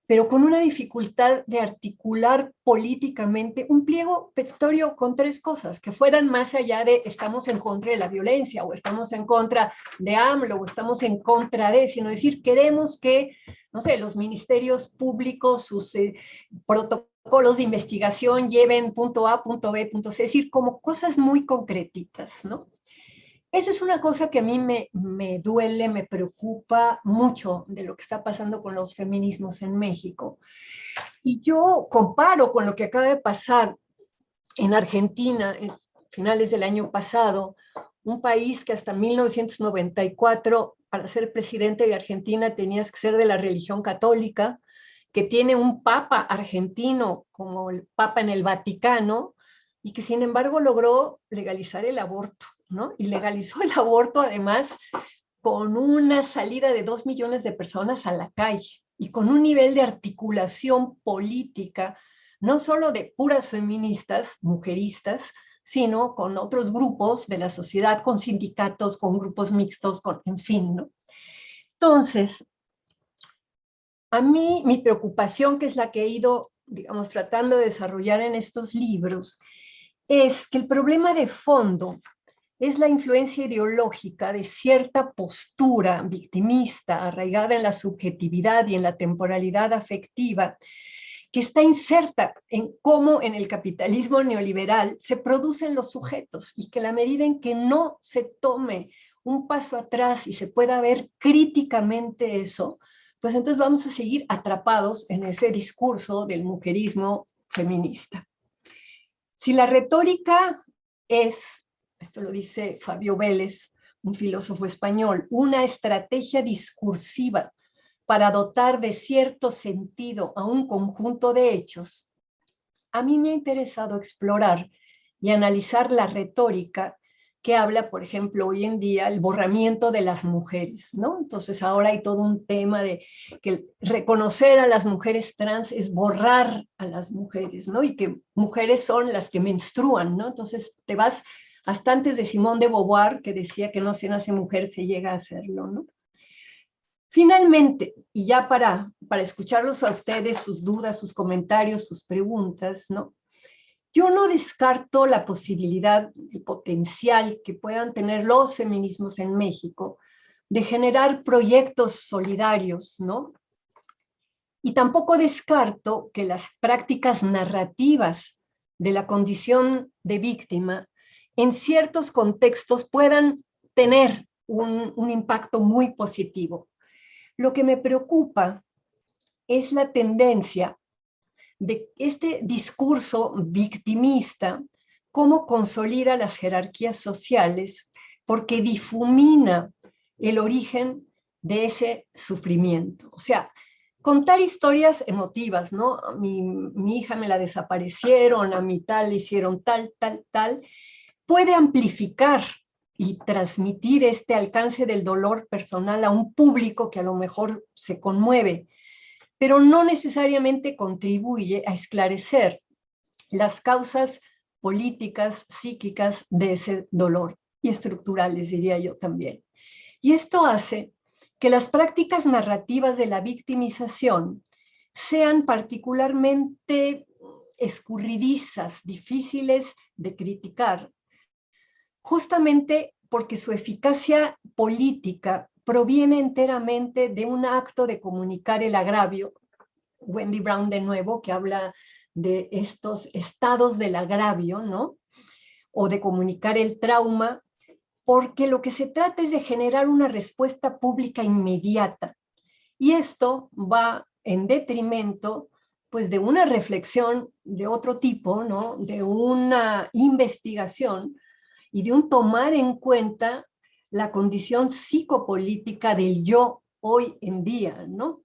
C: pero con una dificultad de articular políticamente un pliego petitorio con 3 cosas, que fueran más allá de estamos en contra de la violencia, o estamos en contra de AMLO, o estamos en contra de, sino decir, queremos que, no sé, los ministerios públicos, sus protocolos de investigación lleven punto A, punto B, punto C, es decir, como cosas muy concretitas, ¿no? Eso es una cosa que a mí me duele, me preocupa mucho de lo que está pasando con los feminismos en México. Y yo comparo con lo que acaba de pasar en Argentina, en finales del año pasado, un país que hasta 1994, para ser presidente de Argentina, tenías que ser de la religión católica, que tiene un papa argentino como el papa en el Vaticano, y que sin embargo logró legalizar el aborto, ¿no? Y legalizó el aborto además con una salida de 2 millones de personas a la calle y con un nivel de articulación política, no solo de puras feministas, mujeristas, sino con otros grupos de la sociedad, con sindicatos, con grupos mixtos, en fin, ¿no? Entonces, a mí mi preocupación, que es la que he ido, digamos, tratando de desarrollar en estos libros, es que el problema de fondo es la influencia ideológica de cierta postura victimista arraigada en la subjetividad y en la temporalidad afectiva, que está inserta en cómo en el capitalismo neoliberal se producen los sujetos, y que la medida en que no se tome un paso atrás y se pueda ver críticamente eso, pues entonces vamos a seguir atrapados en ese discurso del mujerismo feminista. Si la retórica es, esto lo dice Fabio Vélez, un filósofo español, una estrategia discursiva para dotar de cierto sentido a un conjunto de hechos, a mí me ha interesado explorar y analizar la retórica que habla, por ejemplo, hoy en día, el borramiento de las mujeres, ¿no? Entonces ahora hay todo un tema de que reconocer a las mujeres trans es borrar a las mujeres, ¿no? Y que mujeres son las que menstruan, ¿no? Entonces te vas hasta antes de Simone de Beauvoir, que decía que no se nace mujer, se llega a hacerlo, ¿no? Finalmente, y ya para escucharlos a ustedes, sus dudas, sus comentarios, sus preguntas, ¿no? Yo no descarto la posibilidad, el potencial que puedan tener los feminismos en México de generar proyectos solidarios, ¿no? Y tampoco descarto que las prácticas narrativas de la condición de víctima en ciertos contextos puedan tener un impacto muy positivo. Lo que me preocupa es la tendencia de este discurso victimista, cómo consolida las jerarquías sociales, porque difumina el origen de ese sufrimiento. O sea, contar historias emotivas, ¿no? Mi hija me la desaparecieron, a mi tal le hicieron tal, puede amplificar y transmitir este alcance del dolor personal a un público que a lo mejor se conmueve, pero no necesariamente contribuye a esclarecer las causas políticas, psíquicas de ese dolor, y estructurales, diría yo también. Y esto hace que las prácticas narrativas de la victimización sean particularmente escurridizas, difíciles de criticar, justamente porque su eficacia política proviene enteramente de un acto de comunicar el agravio. Wendy Brown de nuevo, que habla de estos estados del agravio, ¿no? O de comunicar el trauma, porque lo que se trata es de generar una respuesta pública inmediata. Y esto va en detrimento, pues, de una reflexión de otro tipo, ¿no? De una investigación y de un tomar en cuenta la condición psicopolítica del yo hoy en día, ¿no?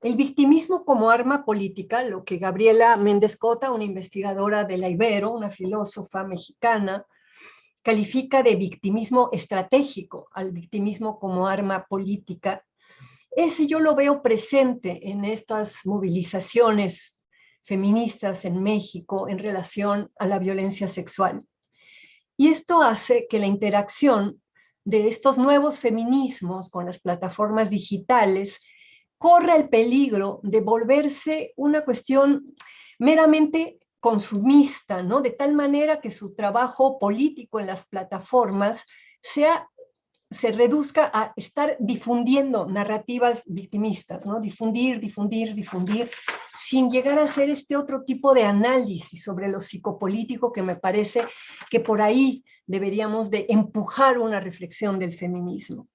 C: El victimismo como arma política, lo que Gabriela Méndez Cota, una investigadora de la Ibero, una filósofa mexicana, califica de victimismo estratégico al victimismo como arma política. Ese yo lo veo presente en estas movilizaciones feministas en México en relación a la violencia sexual. Y esto hace que la interacción de estos nuevos feminismos con las plataformas digitales corra el peligro de volverse una cuestión meramente consumista, ¿no? De tal manera que su trabajo político en las plataformas se reduzca a estar difundiendo narrativas victimistas, ¿no? Difundir, sin llegar a hacer este otro tipo de análisis sobre lo psicopolítico que me parece que por ahí deberíamos de empujar una reflexión del feminismo.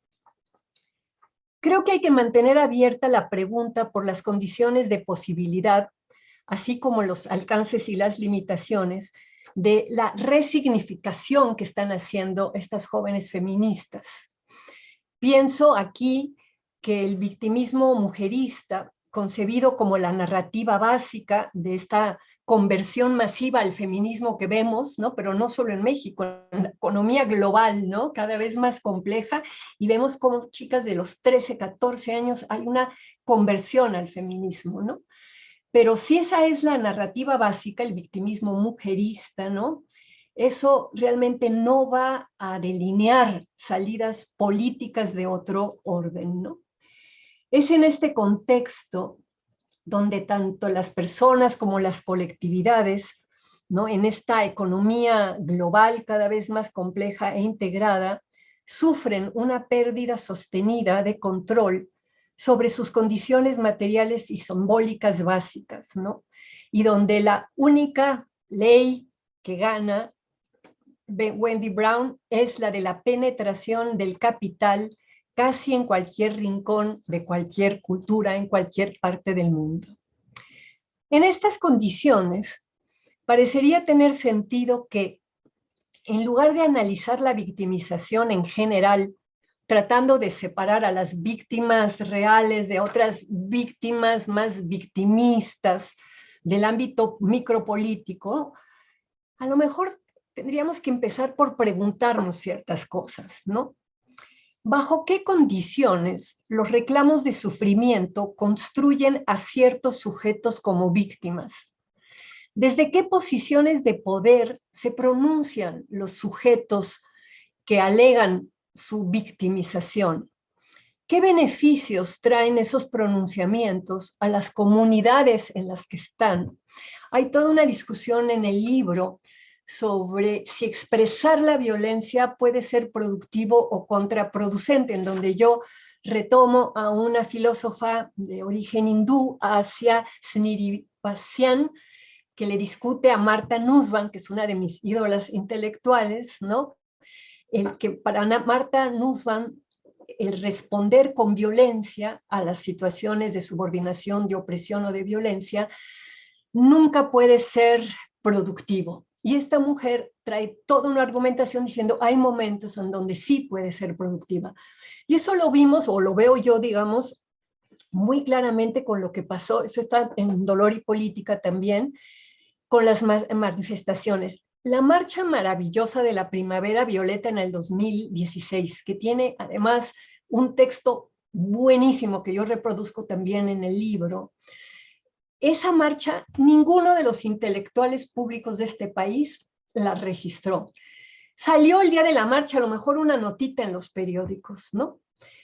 C: Creo que hay que mantener abierta la pregunta por las condiciones de posibilidad, así como los alcances y las limitaciones de la resignificación que están haciendo estas jóvenes feministas. Pienso aquí que el victimismo mujerista, concebido como la narrativa básica de esta conversión masiva al feminismo que vemos, ¿no? Pero no solo en México, en la economía global, ¿no? Cada vez más compleja, y vemos como chicas de los 13, 14 años hay una conversión al feminismo, ¿no? Pero si esa es la narrativa básica, el victimismo mujerista, ¿no? Eso realmente no va a delinear salidas políticas de otro orden, ¿no? Es en este contexto donde tanto las personas como las colectividades, ¿no? En esta economía global cada vez más compleja e integrada, sufren una pérdida sostenida de control sobre sus condiciones materiales y simbólicas básicas, ¿no? Y donde la única ley que gana Wendy Brown es la de la penetración del capital casi en cualquier rincón de cualquier cultura, en cualquier parte del mundo. En estas condiciones, parecería tener sentido que, en lugar de analizar la victimización en general, tratando de separar a las víctimas reales de otras víctimas más victimistas del ámbito micropolítico, a lo mejor tendríamos que empezar por preguntarnos ciertas cosas, ¿no? ¿Bajo qué condiciones los reclamos de sufrimiento construyen a ciertos sujetos como víctimas? ¿Desde qué posiciones de poder se pronuncian los sujetos que alegan su victimización? ¿Qué beneficios traen esos pronunciamientos a las comunidades en las que están? Hay toda una discusión en el libro sobre si expresar la violencia puede ser productivo o contraproducente, en donde yo retomo a una filósofa de origen hindú, Asya Srinivasyan, que le discute a Martha Nussbaum, que es una de mis ídolas intelectuales, ¿no? El que para Martha Nussbaum el responder con violencia a las situaciones de subordinación, de opresión o de violencia nunca puede ser productivo. Y esta mujer trae toda una argumentación diciendo hay momentos en donde sí puede ser productiva. Y eso lo vimos, o lo veo yo, digamos, muy claramente con lo que pasó, eso está en Dolor y Política también, con las manifestaciones. La marcha maravillosa de la Primavera Violeta en el 2016, que tiene además un texto buenísimo que yo reproduzco también en el libro. Esa marcha, ninguno de los intelectuales públicos de este país la registró. Salió el día de la marcha, a lo mejor una notita en los periódicos, ¿no?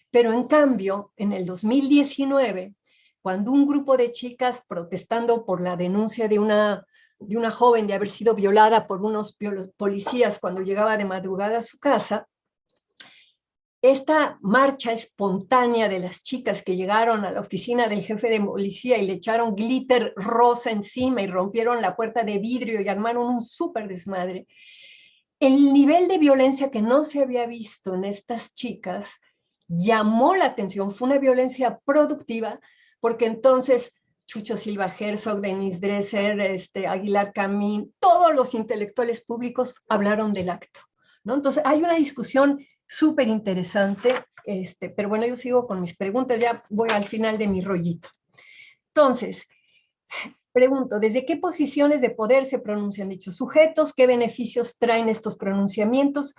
C: Pero en cambio, en el 2019, cuando un grupo de chicas protestando por la denuncia de una joven de haber sido violada por unos policías cuando llegaba de madrugada a su casa, esta marcha espontánea de las chicas que llegaron a la oficina del jefe de policía y le echaron glitter rosa encima y rompieron la puerta de vidrio y armaron un súper desmadre, el nivel de violencia que no se había visto en estas chicas llamó la atención, fue una violencia productiva, porque entonces Chucho Silva Herzog, Denise Dresser, Aguilar Camín, todos los intelectuales públicos hablaron del acto, ¿no? Entonces hay una discusión súper interesante, pero bueno, yo sigo con mis preguntas, ya voy al final de mi rollito. Entonces, pregunto, ¿desde qué posiciones de poder se pronuncian dichos sujetos? ¿Qué beneficios traen estos pronunciamientos?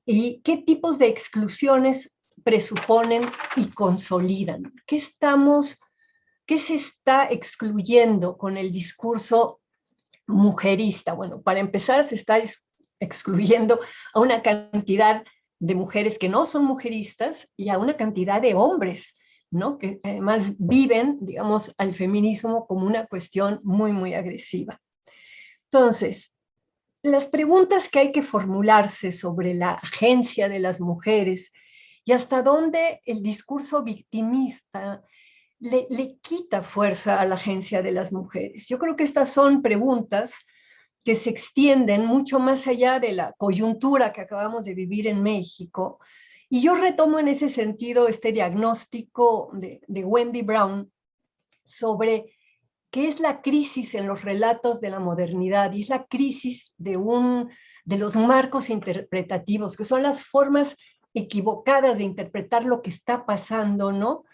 C: ¿Y qué tipos de exclusiones presuponen y consolidan? ¿Qué se está excluyendo con el discurso mujerista? Bueno, para empezar, se está excluyendo a una cantidad de mujeres que no son mujeristas y a una cantidad de hombres, ¿no? Que además viven, digamos, al feminismo como una cuestión muy, muy agresiva. Entonces, las preguntas que hay que formularse sobre la agencia de las mujeres y hasta dónde el discurso victimista le quita fuerza a la agencia de las mujeres. Yo creo que estas son preguntas que se extienden mucho más allá de la coyuntura que acabamos de vivir en México. Y yo retomo en ese sentido este diagnóstico de Wendy Brown sobre qué es la crisis en los relatos de la modernidad, y es la crisis de los marcos interpretativos, que son las formas equivocadas de interpretar lo que está pasando, ¿no?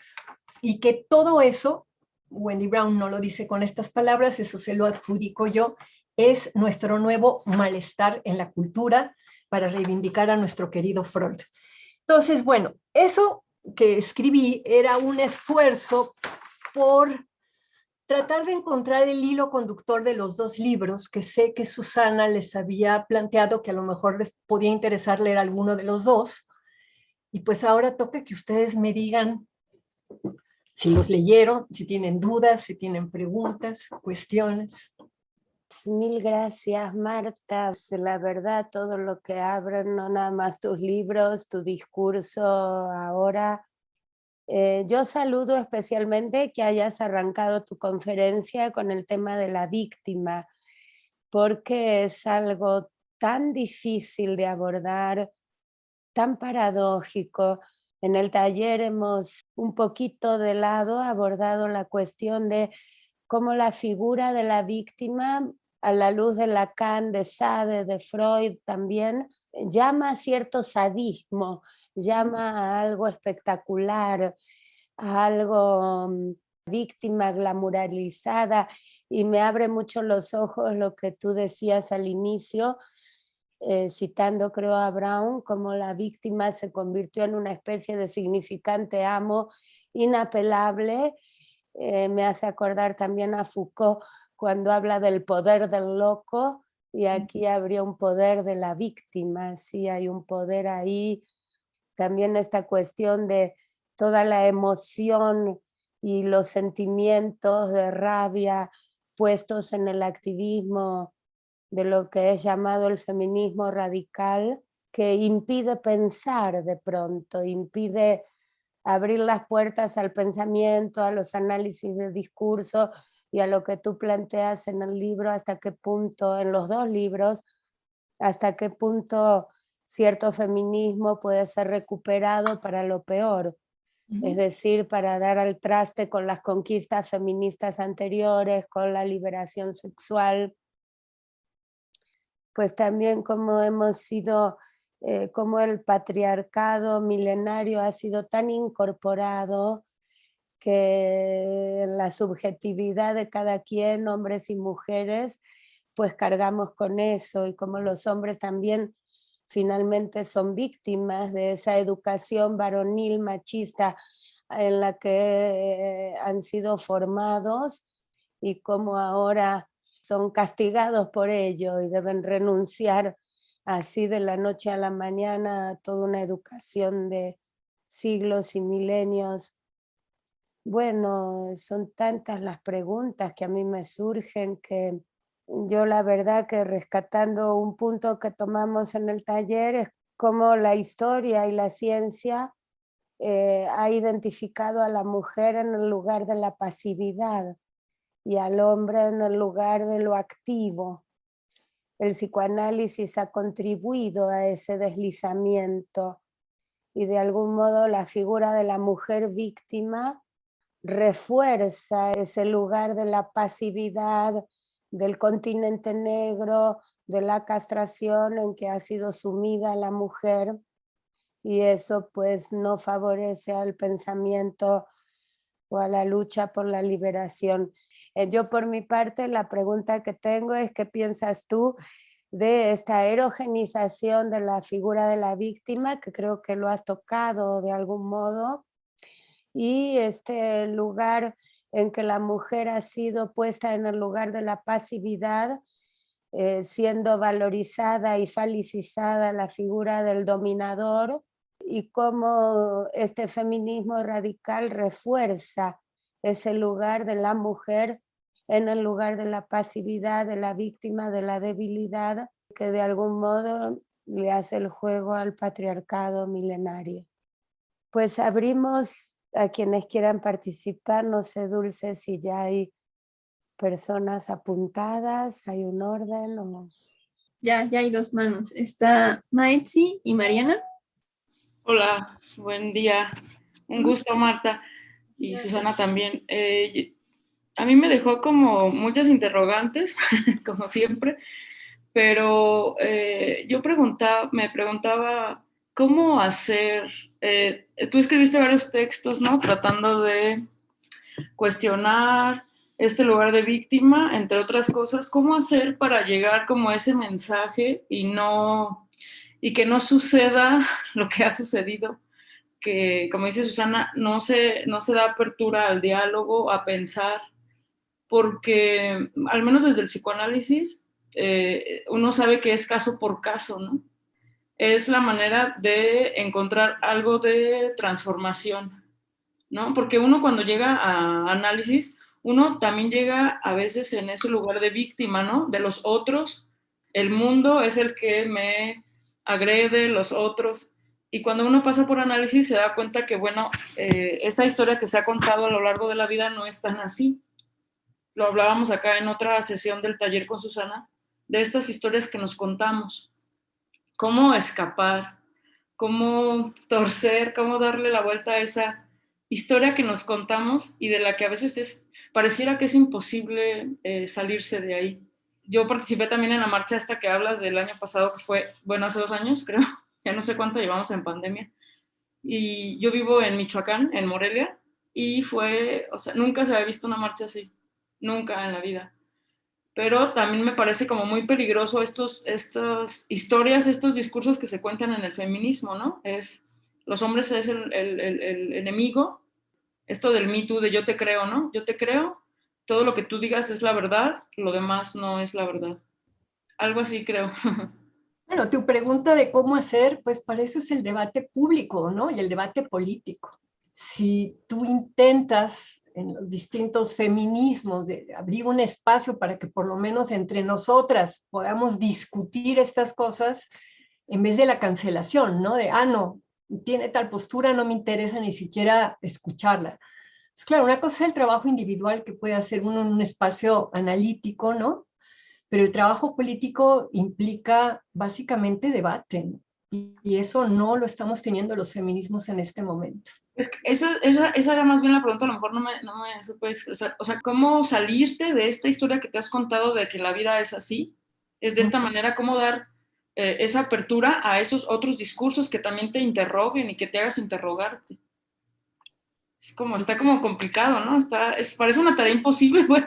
C: Y que todo eso, Wendy Brown no lo dice con estas palabras, eso se lo adjudico yo, es nuestro nuevo malestar en la cultura para reivindicar a nuestro querido Freud. Entonces, bueno, eso que escribí era un esfuerzo por tratar de encontrar el hilo conductor de los dos libros, que sé que Susana les había planteado que a lo mejor les podía interesar leer alguno de los dos, y pues ahora toca que ustedes me digan si los leyeron, si tienen dudas, si tienen preguntas, cuestiones.
A: Mil gracias, Marta. La verdad, todo lo que abren, no nada más tus libros, tu discurso ahora. Yo saludo especialmente que hayas arrancado tu conferencia con el tema de la víctima, porque es algo tan difícil de abordar, tan paradójico. En el taller hemos un poquito de lado abordado la cuestión de cómo la figura de la víctima, a la luz de Lacan, de Sade, de Freud también, llama a cierto sadismo, llama a algo espectacular, a algo víctima glamuralizada, y me abre mucho los ojos lo que tú decías al inicio, citando creo a Brown, como la víctima se convirtió en una especie de significante amo inapelable. Me hace acordar también a Foucault cuando habla del poder del loco, y aquí habría un poder de la víctima, sí hay un poder ahí. También esta cuestión de toda la emoción y los sentimientos de rabia puestos en el activismo de lo que es llamado el feminismo radical, que impide pensar de pronto, impide abrir las puertas al pensamiento, a los análisis de discurso y a lo que tú planteas en el libro, hasta qué punto, en los dos libros, hasta qué punto cierto feminismo puede ser recuperado para lo peor. Es decir, para dar al traste con las conquistas feministas anteriores, con la liberación sexual, pues también como hemos sido, como el patriarcado milenario ha sido tan incorporado que en la subjetividad de cada quien, hombres y mujeres, pues cargamos con eso, y como los hombres también finalmente son víctimas de esa educación varonil machista en la que han sido formados, y como ahora son castigados por ello y deben renunciar así de la noche a la mañana a toda una educación de siglos y milenios. Bueno, son tantas las preguntas que a mí me surgen que yo la verdad que rescatando un punto que tomamos en el taller es cómo la historia y la ciencia ha identificado a la mujer en el lugar de la pasividad y al hombre en el lugar de lo activo. El psicoanálisis ha contribuido a ese deslizamiento y de algún modo la figura de la mujer víctima refuerza ese lugar de la pasividad, del continente negro, de la castración en que ha sido sumida la mujer, y eso pues no favorece al pensamiento o a la lucha por la liberación. Yo por mi parte la pregunta que tengo es ¿qué piensas tú de esta erogenización de la figura de la víctima, que creo que lo has tocado de algún modo, y este lugar en que la mujer ha sido puesta en el lugar de la pasividad, siendo valorizada y falicizada la figura del dominador, y cómo este feminismo radical refuerza ese lugar de la mujer en el lugar de la pasividad, de la víctima, de la debilidad, que de algún modo le hace el juego al patriarcado milenario. Pues abrimos a quienes quieran participar. No sé, Dulce, si ya hay personas apuntadas, hay un orden o...
D: Ya hay dos manos. Está Maitzi y Mariana.
E: Hola, buen día. Un gusto, Marta, y Susana también. A mí me dejó como muchas interrogantes, como siempre, pero yo me preguntaba cómo hacer, tú escribiste varios textos, ¿no? Tratando de cuestionar este lugar de víctima, entre otras cosas, cómo hacer para llegar como a ese mensaje y que no suceda lo que ha sucedido, que como dice Susana, no se da apertura al diálogo, a pensar, porque al menos desde el psicoanálisis uno sabe que es caso por caso, ¿no? Es la manera de encontrar algo de transformación, ¿no? Porque uno cuando llega a análisis, uno también llega a veces en ese lugar de víctima, ¿no? De los otros, el mundo es el que me agrede, los otros. Y cuando uno pasa por análisis se da cuenta que, bueno, esa historia que se ha contado a lo largo de la vida no es tan así. Lo hablábamos acá en otra sesión del taller con Susana, de estas historias que nos contamos. Cómo escapar, cómo torcer, cómo darle la vuelta a esa historia que nos contamos y de la que a veces pareciera que es imposible salirse de ahí. Yo participé también en la marcha esta que hablas del año pasado, que fue, bueno, hace 2 años, creo, ya no sé cuánto llevamos en pandemia. Y yo vivo en Michoacán, en Morelia, y o sea, nunca se había visto una marcha así, nunca en la vida. Pero también me parece como muy peligroso estas historias, estos discursos que se cuentan en el feminismo, ¿no? Los hombres es el enemigo, esto del Me Too, de yo te creo, ¿no? Yo te creo, todo lo que tú digas es la verdad, lo demás no es la verdad. Algo así creo.
C: Bueno, tu pregunta de cómo hacer, pues para eso es el debate público, ¿no? Y el debate político. Si tú intentas en los distintos feminismos de abrir un espacio para que por lo menos entre nosotras podamos discutir estas cosas en vez de la cancelación, ¿no? De, no, tiene tal postura, no me interesa ni siquiera escucharla. Pues claro, una cosa es el trabajo individual que puede hacer uno en un espacio analítico, ¿no? Pero el trabajo político implica básicamente debate, ¿no? Y eso no lo estamos teniendo los feminismos en este momento.
E: Es que esa era más bien la pregunta, a lo mejor no me supe expresar. O sea, ¿cómo salirte de esta historia que te has contado de que la vida es así? Es de esta manera, ¿cómo dar esa apertura a esos otros discursos que también te interroguen y que te hagas interrogarte? Es como, está como complicado, ¿no? Parece una tarea imposible, pues.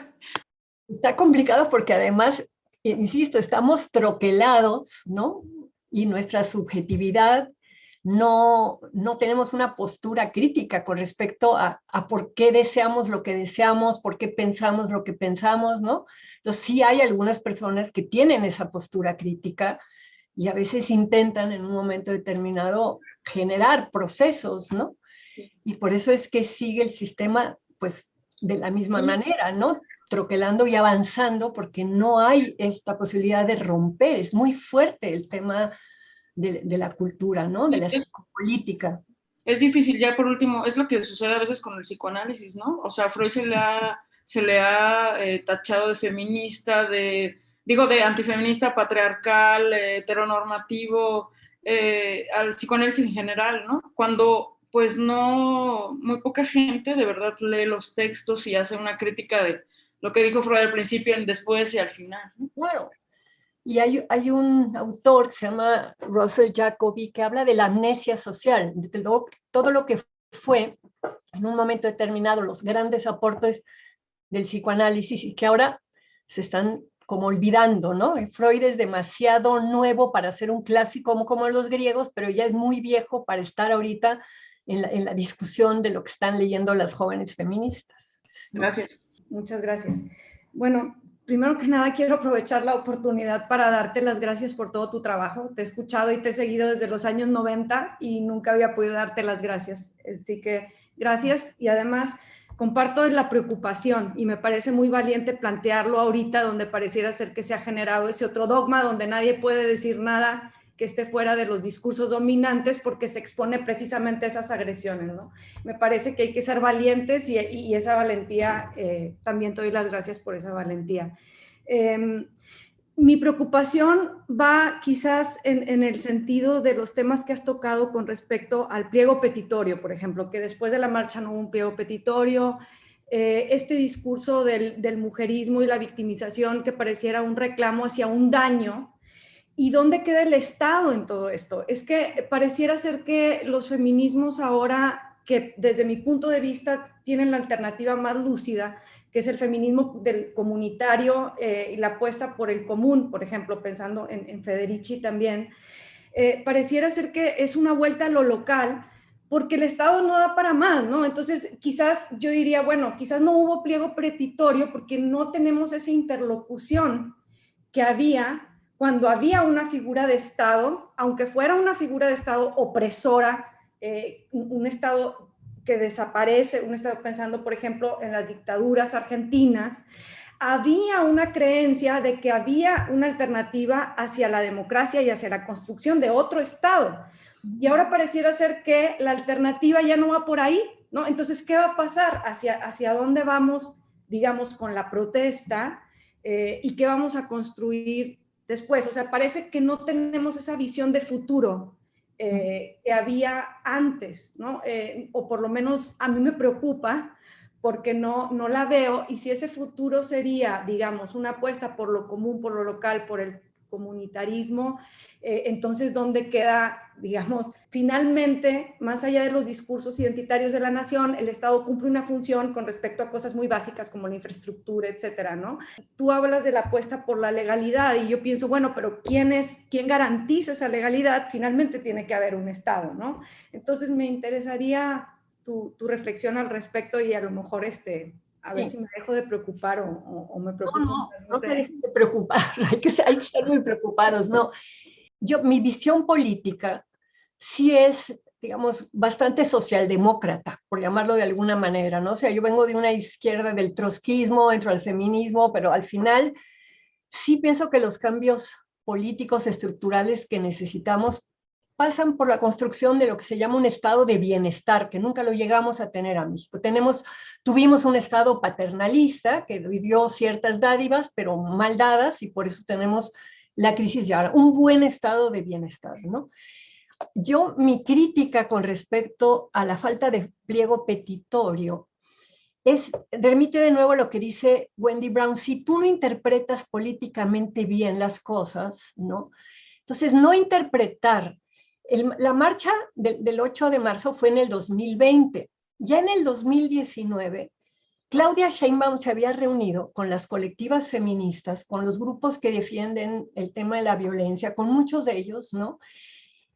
C: Está complicado porque además, insisto, estamos troquelados, ¿no? Y nuestra subjetividad no tenemos una postura crítica con respecto a por qué deseamos lo que deseamos, por qué pensamos lo que pensamos, ¿no? Entonces sí hay algunas personas que tienen esa postura crítica y a veces intentan en un momento determinado generar procesos, ¿no?
E: Sí.
C: Y por eso es que sigue el sistema, pues, de la misma manera, ¿no? Troquelando y avanzando porque no hay esta posibilidad de romper. Es muy fuerte el tema de la cultura, ¿no? De la psicopolítica.
E: Es difícil, ya por último, es lo que sucede a veces con el psicoanálisis, ¿no? O sea, Freud se le ha tachado de feminista, de antifeminista, patriarcal, heteronormativo, al psicoanálisis en general, ¿no? Cuando, pues no, muy poca gente de verdad lee los textos y hace una crítica de lo que dijo Freud al principio, después y al final, ¿no?
C: Claro. Y hay un autor que se llama Russell Jacoby que habla de la amnesia social, de todo lo que fue en un momento determinado los grandes aportes del psicoanálisis y que ahora se están como olvidando, ¿no? Freud es demasiado nuevo para ser un clásico como los griegos, pero ya es muy viejo para estar ahorita en la discusión de lo que están leyendo las jóvenes feministas.
E: Gracias.
F: Muchas gracias. Bueno, primero que nada quiero aprovechar la oportunidad para darte las gracias por todo tu trabajo. Te he escuchado y te he seguido desde los años 90 y nunca había podido darte las gracias. Así que gracias y además comparto la preocupación y me parece muy valiente plantearlo ahorita donde pareciera ser que se ha generado ese otro dogma donde nadie puede decir nada que esté fuera de los discursos dominantes porque se expone precisamente a esas agresiones, ¿no? Me parece que hay que ser valientes y esa valentía, también te doy las gracias por esa valentía. Mi preocupación va quizás en el sentido de los temas que has tocado con respecto al pliego petitorio, por ejemplo, que después de la marcha no hubo un pliego petitorio, este discurso del mujerismo y la victimización que pareciera un reclamo hacia un daño. ¿Y dónde queda el Estado en todo esto? Es que pareciera ser que los feminismos ahora, que desde mi punto de vista tienen la alternativa más lúcida, que es el feminismo del comunitario y la apuesta por el común, por ejemplo, pensando en Federici también, pareciera ser que es una vuelta a lo local, porque el Estado no da para más, ¿no? Entonces, quizás yo diría, bueno, quizás no hubo pliego petitorio porque no tenemos esa interlocución que había cuando había una figura de Estado, aunque fuera una figura de Estado opresora, un Estado que desaparece, un Estado pensando, por ejemplo, en las dictaduras argentinas, había una creencia de que había una alternativa hacia la democracia y hacia la construcción de otro Estado. Y ahora pareciera ser que la alternativa ya no va por ahí, ¿no? Entonces, ¿qué va a pasar? ¿Hacia dónde vamos, digamos, con la protesta? ¿Y qué vamos a construir después? O sea, parece que no tenemos esa visión de futuro que había antes, ¿no? O por lo menos a mí me preocupa porque no la veo, y si ese futuro sería, digamos, una apuesta por lo común, por lo local, por el comunitarismo, entonces, ¿dónde queda, digamos, finalmente, más allá de los discursos identitarios de la nación, el Estado cumple una función con respecto a cosas muy básicas como la infraestructura, etcétera, ¿no? Tú hablas de la apuesta por la legalidad y yo pienso, bueno, pero ¿quién garantiza esa legalidad? Finalmente tiene que haber un Estado, ¿no? Entonces, me interesaría tu reflexión al respecto y a lo mejor a ver si me dejo de preocupar o me preocupo.
C: No te dejes de preocupar, hay que estar muy preocupados, ¿no? Mi visión política sí es, digamos, bastante socialdemócrata, por llamarlo de alguna manera, ¿no? O sea, yo vengo de una izquierda del trotskismo, entro al feminismo, pero al final sí pienso que los cambios políticos estructurales que necesitamos pasan por la construcción de lo que se llama un estado de bienestar, que nunca lo llegamos a tener a México. Tuvimos un estado paternalista que dio ciertas dádivas, pero mal dadas, y por eso tenemos la crisis de ahora. Un buen estado de bienestar, ¿no? Mi crítica con respecto a la falta de pliego petitorio remite de nuevo a lo que dice Wendy Brown. Si tú no interpretas políticamente bien las cosas, ¿no? Entonces, no interpretar. La marcha del 8 de marzo fue en el 2020. Ya en el 2019, Claudia Sheinbaum se había reunido con las colectivas feministas, con los grupos que defienden el tema de la violencia, con muchos de ellos, ¿no?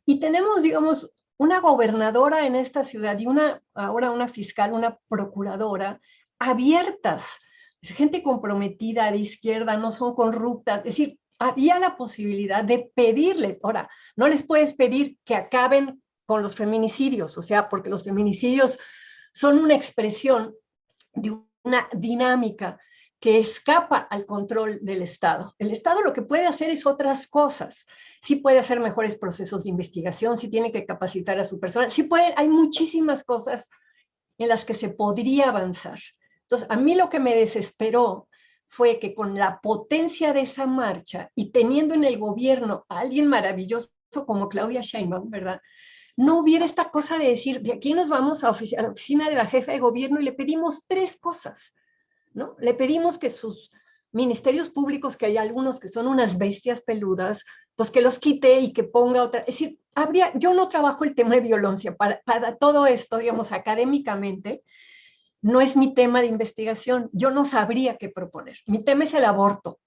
C: Y tenemos, digamos, una gobernadora en esta ciudad y ahora una fiscal, una procuradora, abiertas, gente comprometida de izquierda, no son corruptas, es decir, había la posibilidad de pedirle, ahora, no les puedes pedir que acaben con los feminicidios, o sea, porque los feminicidios son una expresión de una dinámica que escapa al control del Estado. El Estado lo que puede hacer es otras cosas. Sí puede hacer mejores procesos de investigación, sí tiene que capacitar a su personal, hay muchísimas cosas en las que se podría avanzar. Entonces, a mí lo que me desesperó fue que con la potencia de esa marcha y teniendo en el gobierno a alguien maravilloso como Claudia Sheinbaum, ¿verdad?, no hubiera esta cosa de decir, de aquí nos vamos a la oficina de la jefa de gobierno y le pedimos 3 cosas, ¿no? Le pedimos que sus ministerios públicos, que hay algunos que son unas bestias peludas, pues que los quite y que ponga otra. Es decir, yo no trabajo el tema de violencia, para todo esto, digamos, académicamente, no es mi tema de investigación, yo no sabría qué proponer. Mi tema es el aborto,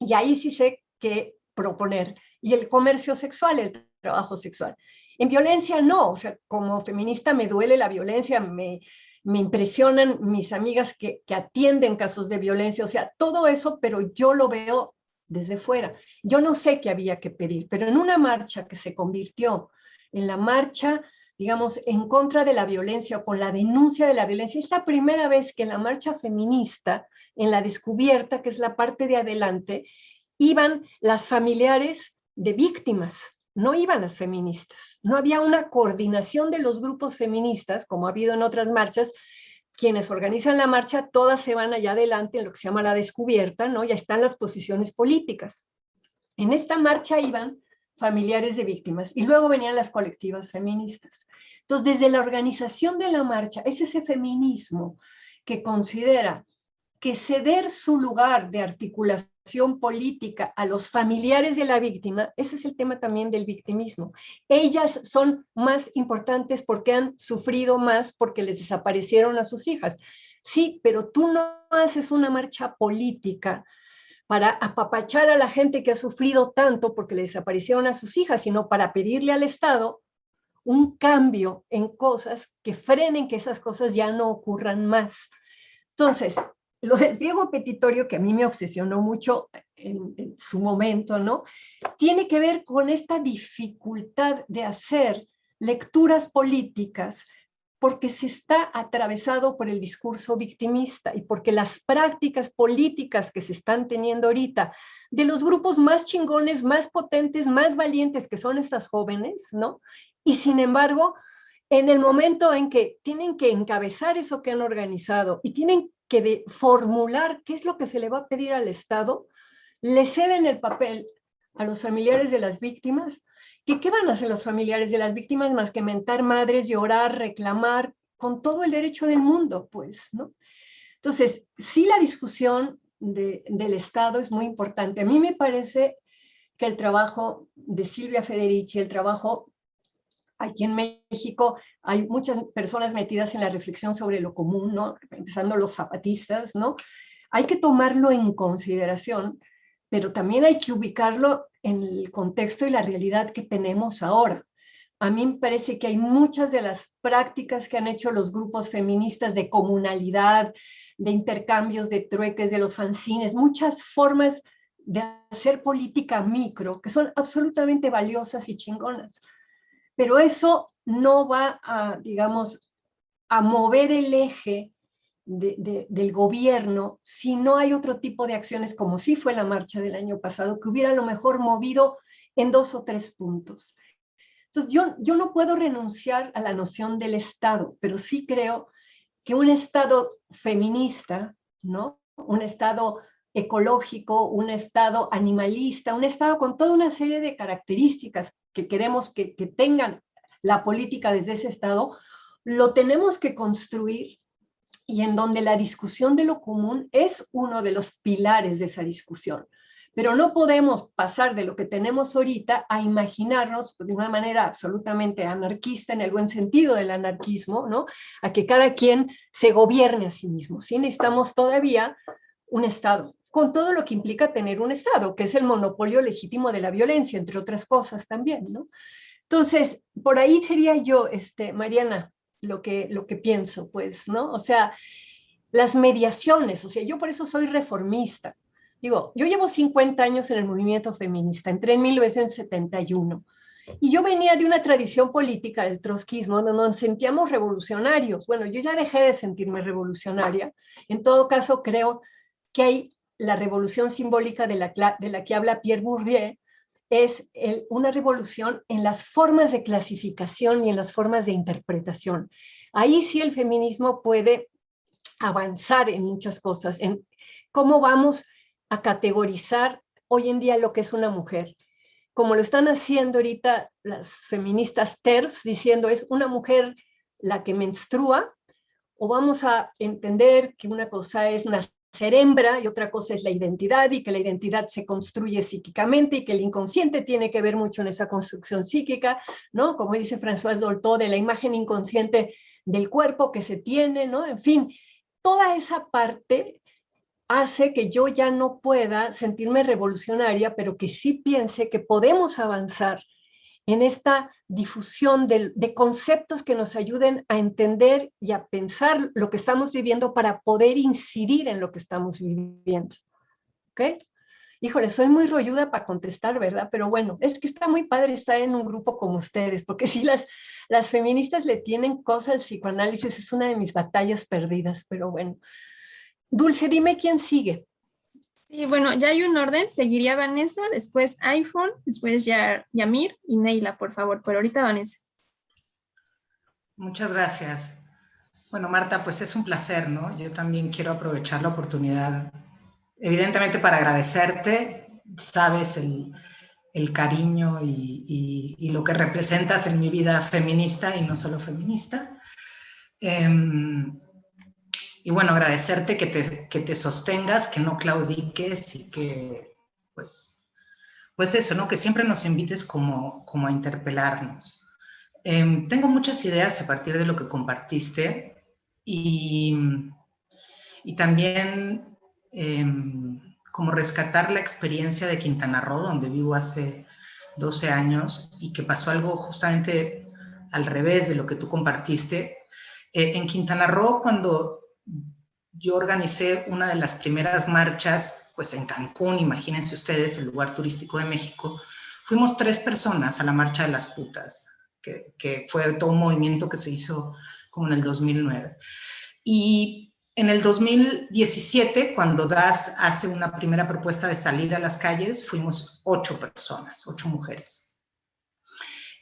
C: y ahí sí sé qué proponer, y el comercio sexual, el trabajo sexual. En violencia no, o sea, como feminista me duele la violencia, me impresionan mis amigas que atienden casos de violencia, o sea, todo eso, pero yo lo veo desde fuera. Yo no sé qué había que pedir, pero en una marcha que se convirtió en la marcha, digamos, en contra de la violencia o con la denuncia de la violencia, es la primera vez que en la marcha feminista, en la descubierta, que es la parte de adelante, iban las familiares de víctimas, no iban las feministas. No había una coordinación de los grupos feministas, como ha habido en otras marchas. Quienes organizan la marcha, todas se van allá adelante en lo que se llama la descubierta, ¿no? Ya están las posiciones políticas. En esta marcha iban familiares de víctimas y luego venían las colectivas feministas. Entonces, desde la organización de la marcha, es ese feminismo que considera que ceder su lugar de articulación política a los familiares de la víctima, ese es el tema también del victimismo. Ellas son más importantes porque han sufrido más, porque les desaparecieron a sus hijas. Sí, pero tú no haces una marcha política para apapachar a la gente que ha sufrido tanto porque le desaparecieron a sus hijas, sino para pedirle al Estado un cambio en cosas que frenen que esas cosas ya no ocurran más. Entonces, lo del pliego petitorio, que a mí me obsesionó mucho en su momento, ¿no?, tiene que ver con esta dificultad de hacer lecturas políticas porque se está atravesado por el discurso victimista y porque las prácticas políticas que se están teniendo ahorita de los grupos más chingones, más potentes, más valientes que son estas jóvenes, ¿no? Y sin embargo, en el momento en que tienen que encabezar eso que han organizado y tienen que formular qué es lo que se le va a pedir al Estado, le ceden el papel a los familiares de las víctimas. ¿Qué van a hacer los familiares de las víctimas más que mentar madres, llorar, reclamar, con todo el derecho del mundo, pues, ¿no? Entonces, sí, la discusión del Estado es muy importante. A mí me parece que el trabajo de Silvia Federici, el trabajo aquí en México, hay muchas personas metidas en la reflexión sobre lo común, ¿no?, empezando los zapatistas, ¿no? Hay que tomarlo en consideración, pero también hay que ubicarlo en el contexto y la realidad que tenemos ahora. A mí me parece que hay muchas de las prácticas que han hecho los grupos feministas de comunalidad, de intercambios, de trueques, de los fanzines, muchas formas de hacer política micro que son absolutamente valiosas y chingonas. Pero eso no va a, digamos, a mover el eje del gobierno si no hay otro tipo de acciones, como sí fue la marcha del año pasado, que hubiera a lo mejor movido en 2 o 3 puntos. Entonces, yo no puedo renunciar a la noción del Estado, pero sí creo que un Estado feminista, ¿no? Un Estado ecológico, un Estado animalista, un Estado con toda una serie de características que queremos que tengan la política desde ese Estado, lo tenemos que construir, y en donde la discusión de lo común es uno de los pilares de esa discusión. Pero no podemos pasar de lo que tenemos ahorita a imaginarnos de una manera absolutamente anarquista, en el buen sentido del anarquismo, ¿no? A que cada quien se gobierne a sí mismo. Sí, necesitamos todavía un Estado, con todo lo que implica tener un Estado, que es el monopolio legítimo de la violencia, entre otras cosas también, ¿no? Entonces, por ahí sería yo, Mariana, lo que pienso, pues, ¿no? O sea, las mediaciones, o sea, yo por eso soy reformista. Digo, yo llevo 50 años en el movimiento feminista, entré en 1971, y yo venía de una tradición política del trotskismo, donde nos sentíamos revolucionarios. Bueno, yo ya dejé de sentirme revolucionaria. En todo caso, creo que hay la revolución simbólica de la que habla Pierre Bourdieu, es una revolución en las formas de clasificación y en las formas de interpretación. Ahí sí el feminismo puede avanzar en muchas cosas, en cómo vamos a categorizar hoy en día lo que es una mujer, como lo están haciendo ahorita las feministas TERFs, diciendo es una mujer la que menstrua, o vamos a entender que una cosa es nacer hembra y otra cosa es la identidad, y que la identidad se construye psíquicamente y que el inconsciente tiene que ver mucho en esa construcción psíquica, ¿no? Como dice Françoise Dolto, de la imagen inconsciente del cuerpo que se tiene, ¿no? En fin, toda esa parte hace que yo ya no pueda sentirme revolucionaria, pero que sí piense que podemos avanzar en esta difusión de conceptos que nos ayuden a entender y a pensar lo que estamos viviendo para poder incidir en lo que estamos viviendo. ¿Ok? Híjole, soy muy rolluda para contestar, ¿verdad? Pero bueno, es que está muy padre estar en un grupo como ustedes, porque si las feministas le tienen cosa al psicoanálisis, es una de mis batallas perdidas, pero bueno. Dulce, dime quién sigue.
D: Sí, bueno, ya hay un orden. Seguiría Vanessa, después iPhone, después Yamir y Neila, por favor. Pero ahorita Vanessa.
G: Muchas gracias. Bueno, Marta, pues es un placer, ¿no? Yo también quiero aprovechar la oportunidad, evidentemente para agradecerte. Sabes el cariño y lo que representas en mi vida feminista y no solo feminista. Y bueno, agradecerte que te sostengas, que no claudiques y que, pues eso, ¿no? Que siempre nos invites como a interpelarnos. Tengo muchas ideas a partir de lo que compartiste y también como rescatar la experiencia de Quintana Roo, donde vivo hace 12 años y que pasó algo justamente al revés de lo que tú compartiste. En Quintana Roo, cuando yo organicé una de las primeras marchas, pues en Cancún, imagínense ustedes, el lugar turístico de México, fuimos 3 personas a la Marcha de las Putas, que fue todo un movimiento que se hizo como en el 2009. Y en el 2017, cuando DAS hace una primera propuesta de salir a las calles, fuimos 8 personas, 8 mujeres.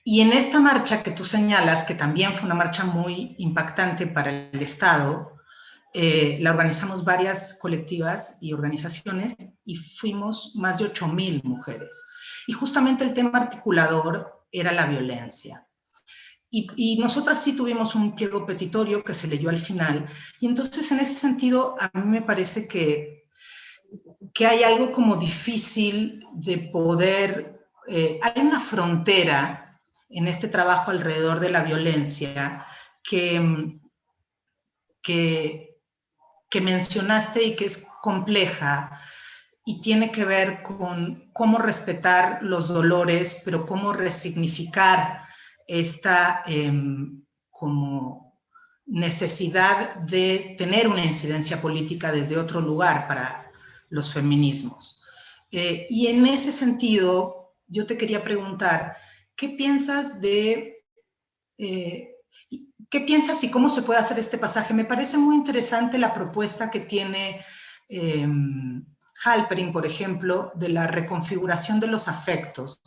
G: Y en esta marcha que tú señalas, que también fue una marcha muy impactante para el Estado, la organizamos varias colectivas y organizaciones y fuimos más de 8,000 mujeres. Y justamente el tema articulador era la violencia. Y nosotras sí tuvimos un pliego petitorio que se leyó al final. Y entonces, en ese sentido, a mí me parece que hay algo como difícil de poder... hay una frontera en este trabajo alrededor de la violencia que mencionaste y que es compleja y tiene que ver con cómo respetar los dolores, pero cómo resignificar esta como necesidad de tener una incidencia política desde otro lugar para los feminismos. Y en ese sentido, yo te quería preguntar, ¿qué piensas de... ¿Qué piensas y cómo se puede hacer este pasaje? Me parece muy interesante la propuesta que tiene Halperin, por ejemplo, de la reconfiguración de los afectos.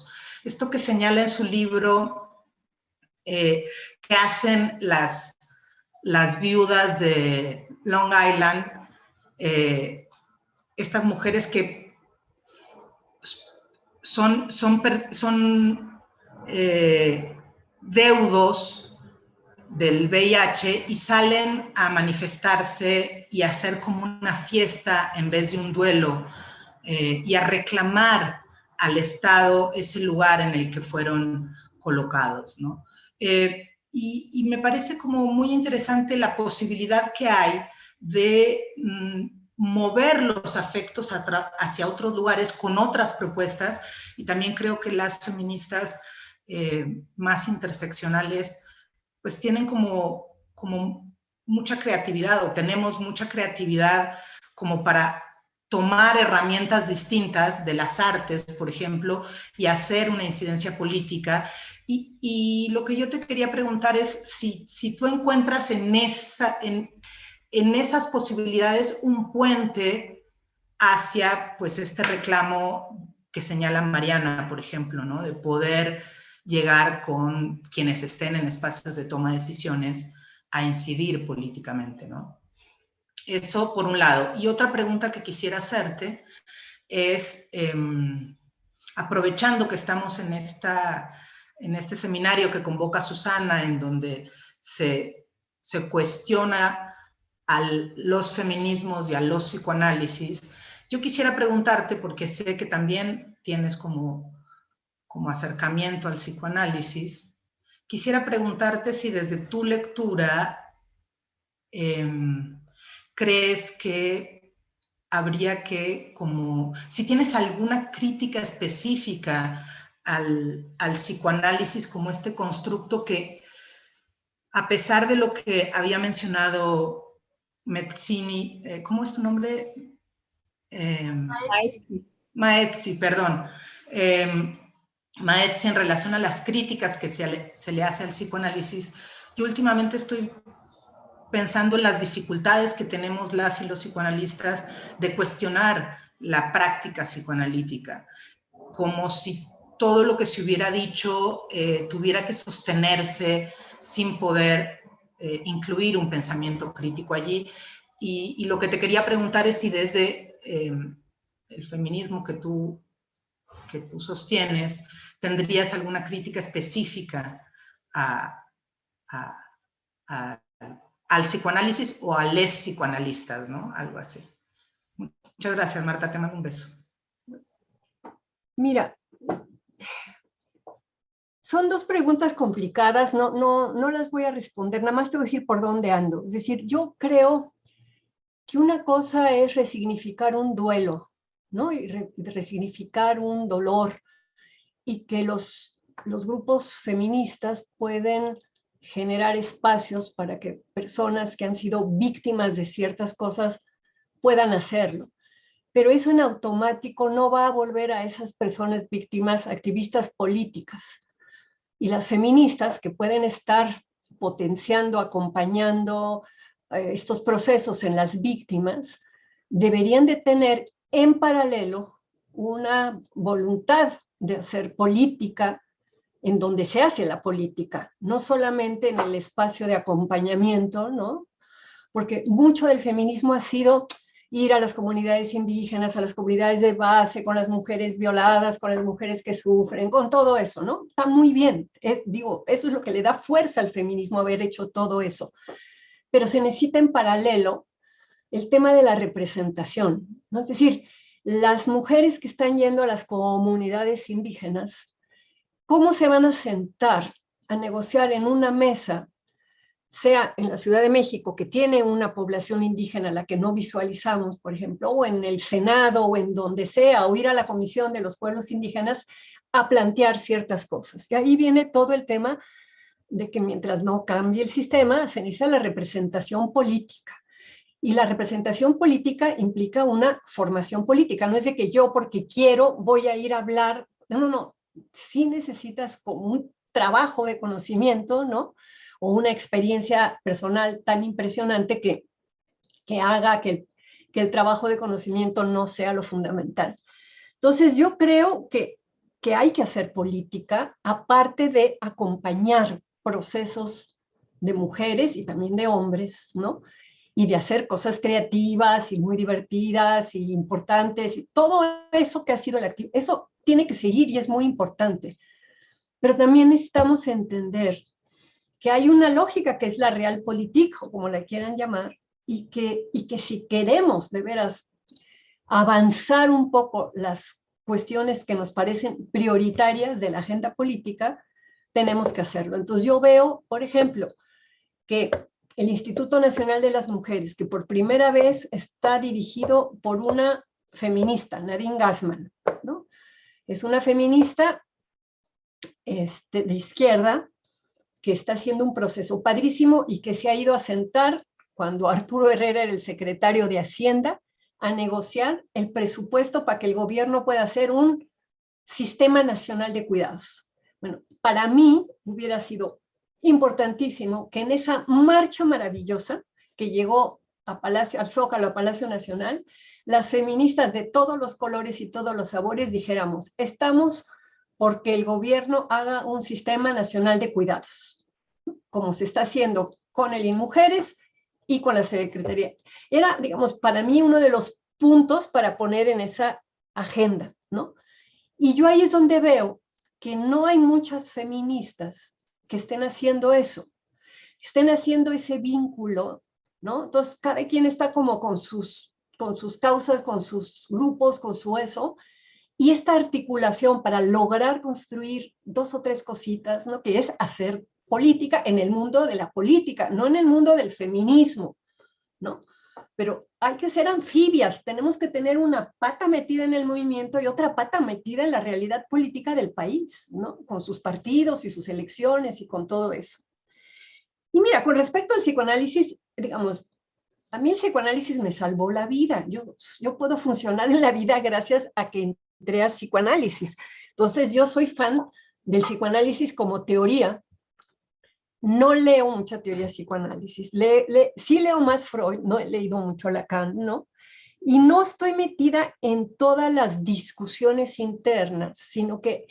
G: Esto que señala en su libro que hacen las viudas de Long Island, estas mujeres que son deudos del VIH y salen a manifestarse y a hacer como una fiesta en vez de un duelo, y a reclamar al Estado ese lugar en el que fueron colocados, ¿no? Y me parece como muy interesante la posibilidad que hay de mover los afectos hacia otros lugares con otras propuestas, y también creo que las feministas más interseccionales pues tienen como mucha creatividad, o tenemos mucha creatividad como para tomar herramientas distintas de las artes, por ejemplo, y hacer una incidencia política. Y lo que yo te quería preguntar es si tú encuentras en esas posibilidades un puente hacia pues este reclamo que señala Mariana, por ejemplo, ¿no? De poder llegar con quienes estén en espacios de toma de decisiones a incidir políticamente, ¿no? Eso por un lado. Y otra pregunta que quisiera hacerte es, aprovechando que estamos en este seminario que convoca Susana, en donde se cuestiona a los feminismos y a los psicoanálisis, yo quisiera preguntarte, porque sé que también tienes como acercamiento al psicoanálisis, quisiera preguntarte si desde tu lectura crees que habría que, si tienes alguna crítica específica al psicoanálisis como este constructo que, a pesar de lo que había mencionado Mezzini, ¿cómo es tu nombre? Maezzi, perdón. Maezzi, en relación a las críticas que se le hace al psicoanálisis, yo últimamente estoy pensando en las dificultades que tenemos las y los psicoanalistas de cuestionar la práctica psicoanalítica, como si todo lo que se hubiera dicho tuviera que sostenerse sin poder incluir un pensamiento crítico allí. Y lo que te quería preguntar es si desde el feminismo que tú sostienes, ¿tendrías alguna crítica específica al psicoanálisis o a les psicoanalistas, ¿no? Algo así. Muchas gracias, Marta, te mando un beso.
C: Mira, son dos preguntas complicadas, no las voy a responder, nada más te voy a decir por dónde ando. Es decir, yo creo que una cosa es resignificar un duelo, ¿no? Y resignificar un dolor, y que los grupos feministas pueden generar espacios para que personas que han sido víctimas de ciertas cosas puedan hacerlo. Pero eso en automático no va a volver a esas personas víctimas activistas políticas. Y las feministas que pueden estar potenciando, acompañando estos procesos en las víctimas, deberían de tener en paralelo una voluntad de hacer política en donde se hace la política, no solamente en el espacio de acompañamiento, ¿no? Porque mucho del feminismo ha sido ir a las comunidades indígenas, a las comunidades de base, con las mujeres violadas, con las mujeres que sufren, con todo eso, ¿no? Está muy bien. Digo, eso es lo que le da fuerza al feminismo, haber hecho todo eso. Pero se necesita en paralelo el tema de la representación, ¿no? Es decir, las mujeres que están yendo a las comunidades indígenas, ¿cómo se van a sentar a negociar en una mesa, sea en la Ciudad de México, que tiene una población indígena a la que no visualizamos, por ejemplo, o en el Senado, o en donde sea, o ir a la Comisión de los Pueblos Indígenas a plantear ciertas cosas? Y ahí viene todo el tema de que mientras no cambie el sistema, se necesita la representación política. Y la representación política implica una formación política. No es de que yo, porque quiero, voy a ir a hablar. No. Sí necesitas como un trabajo de conocimiento, ¿no? O una experiencia personal tan impresionante que haga que el trabajo de conocimiento no sea lo fundamental. Entonces, yo creo que hay que hacer política, aparte de acompañar procesos de mujeres y también de hombres, ¿no? Y de hacer cosas creativas y muy divertidas y importantes, y todo eso que ha sido el activismo, eso tiene que seguir y es muy importante. Pero también necesitamos entender que hay una lógica que es la realpolitik, o como la quieran llamar, y que si queremos de veras avanzar un poco las cuestiones que nos parecen prioritarias de la agenda política, tenemos que hacerlo. Entonces yo veo, por ejemplo, que el Instituto Nacional de las Mujeres, que por primera vez está dirigido por una feminista, Nadine Gassman, ¿no? Es una feminista de izquierda que está haciendo un proceso padrísimo y que se ha ido a sentar cuando Arturo Herrera era el secretario de Hacienda a negociar el presupuesto para que el gobierno pueda hacer un sistema nacional de cuidados. Bueno, para mí hubiera sido importantísimo que en esa marcha maravillosa que llegó a Palacio, al Zócalo, a Palacio Nacional, las feministas de todos los colores y todos los sabores dijéramos, estamos porque el gobierno haga un sistema nacional de cuidados, como se está haciendo con el INMujeres y con la Secretaría. Era, digamos, para mí uno de los puntos para poner en esa agenda, ¿no? Y yo ahí es donde veo que no hay muchas feministas que estén haciendo eso, estén haciendo ese vínculo, ¿no? Entonces, cada quien está como con sus causas, con sus grupos, con su eso, y esta articulación para lograr construir 2 o 3 cositas, ¿no? Que es hacer política en el mundo de la política, no en el mundo del feminismo, ¿no? Pero hay que ser anfibias, tenemos que tener una pata metida en el movimiento y otra pata metida en la realidad política del país, ¿no? Con sus partidos y sus elecciones y con todo eso. Y mira, con respecto al psicoanálisis, digamos, a mí el psicoanálisis me salvó la vida. Yo puedo funcionar en la vida gracias a que entré a psicoanálisis. Entonces yo soy fan del psicoanálisis como teoría. No leo mucha teoría de psicoanálisis. Sí leo más Freud, no he leído mucho Lacan, ¿no? Y no estoy metida en todas las discusiones internas, sino que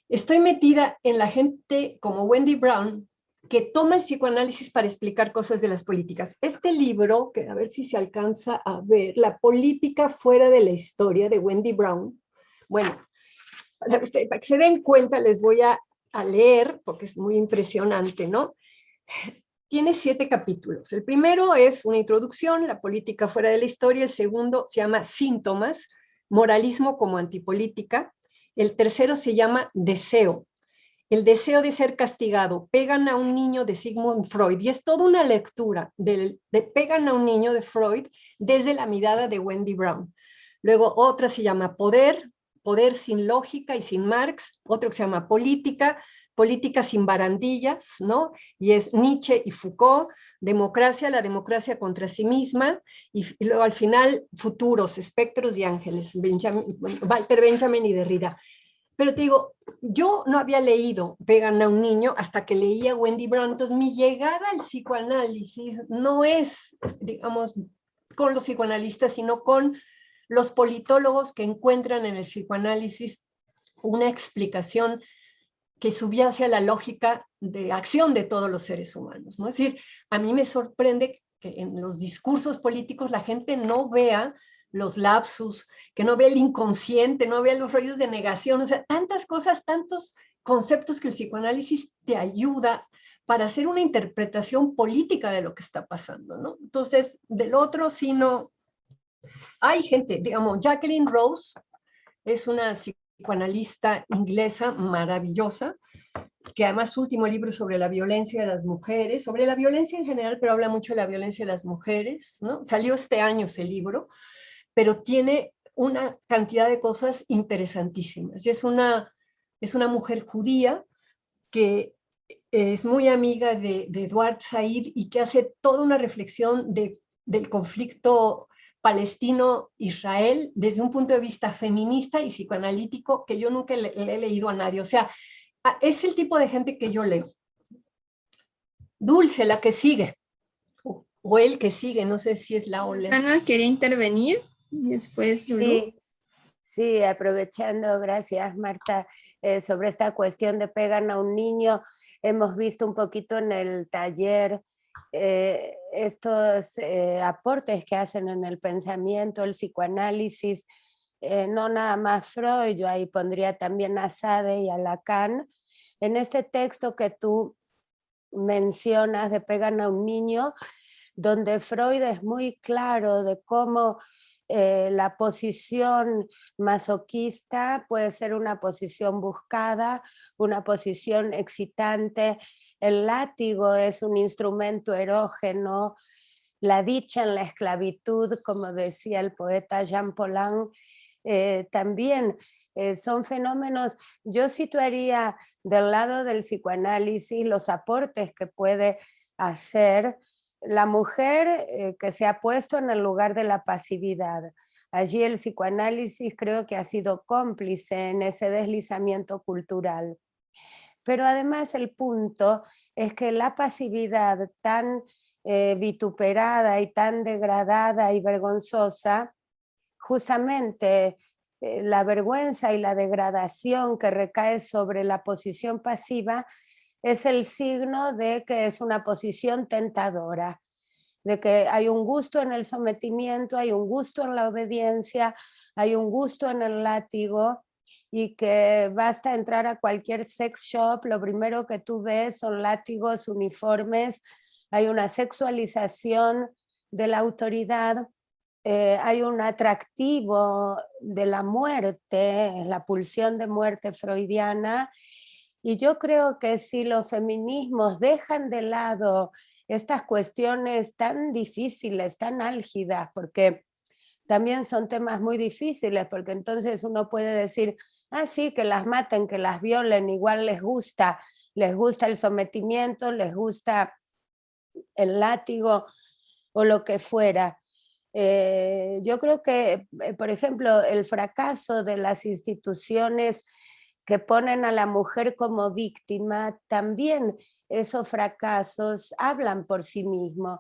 C: estoy metida en la gente como Wendy Brown, que toma el psicoanálisis para explicar cosas de las políticas. Este libro, que a ver si se alcanza a ver, La política fuera de la historia, de Wendy Brown. Bueno, para que se den cuenta, les voy a leer, porque es muy impresionante, ¿no? Tiene 7 capítulos. El primero es una introducción, la política fuera de la historia. El segundo se llama Síntomas, moralismo como antipolítica. El tercero se llama Deseo, el deseo de ser castigado. Pegan a un niño de Sigmund Freud, y es toda una lectura de Pegan a un niño de Freud desde la mirada de Wendy Brown. Luego otra se llama Poder, Poder sin lógica y sin Marx. Otro que se llama Política, Política sin barandillas, ¿no? Y es Nietzsche y Foucault. Democracia, la democracia contra sí misma. Y luego al final, Futuros, Espectros y Ángeles, Walter Benjamin y Derrida. Pero te digo, yo no había leído Pegan a un niño hasta que leía Wendy Brown. Entonces mi llegada al psicoanálisis no es, digamos, con los psicoanalistas, sino con los politólogos que encuentran en el psicoanálisis una explicación que subyace a la lógica de acción de todos los seres humanos, ¿no? Es decir, a mí me sorprende que en los discursos políticos la gente no vea los lapsus, que no vea el inconsciente, no vea los rollos de negación, o sea, tantas cosas, tantos conceptos que el psicoanálisis te ayuda para hacer una interpretación política de lo que está pasando, ¿no? Entonces, del otro, sí no... Hay gente, digamos, Jacqueline Rose es una psicoanalista inglesa maravillosa, que además su último libro es sobre la violencia de las mujeres, sobre la violencia en general, pero habla mucho de la violencia de las mujeres, ¿no? Salió este año ese libro, pero tiene una cantidad de cosas interesantísimas. Y es una mujer judía que es muy amiga de Edward Said y que hace toda una reflexión del conflicto palestino-Israel desde un punto de vista feminista y psicoanalítico que yo nunca le he leído a nadie. O sea, es el tipo de gente que yo leo. Dulce, la que sigue, o el que sigue, no sé si es la o la.
D: Susana quería intervenir y después Lulú.
A: Sí, aprovechando, gracias Marta, sobre esta cuestión de Pegan a un niño. hemos visto un poquito en el taller estos aportes que hacen en el pensamiento, el psicoanálisis, no nada más Freud, yo ahí pondría también a Sade y a Lacan. En este texto que tú mencionas de Pegan a un niño, donde Freud es muy claro de cómo la posición masoquista puede ser una posición buscada, una posición excitante. El látigo es un instrumento erógeno, la dicha en la esclavitud, como decía el poeta Jean Paulhan, también son fenómenos. Yo situaría del lado del psicoanálisis los aportes que puede hacer la mujer que se ha puesto en el lugar de la pasividad. Allí el psicoanálisis creo que ha sido cómplice en ese deslizamiento cultural. Pero además el punto es que la pasividad tan vituperada y tan degradada y vergonzosa, justamente la vergüenza y la degradación que recae sobre la posición pasiva es el signo de que es una posición tentadora, de que hay un gusto en el sometimiento, hay un gusto en la obediencia, hay un gusto en el látigo, y que basta entrar a cualquier sex shop, lo primero que tú ves son látigos, uniformes, hay una sexualización de la autoridad, hay un atractivo de la muerte, la pulsión de muerte freudiana, y yo creo que si los feminismos dejan de lado estas cuestiones tan difíciles, tan álgidas, porque también son temas muy difíciles, porque entonces uno puede decir, ah, sí, que las maten, que las violen, igual les gusta el sometimiento, les gusta el látigo o lo que fuera. Yo creo que, por ejemplo, el fracaso de las instituciones que ponen a la mujer como víctima, también esos fracasos hablan por sí mismos,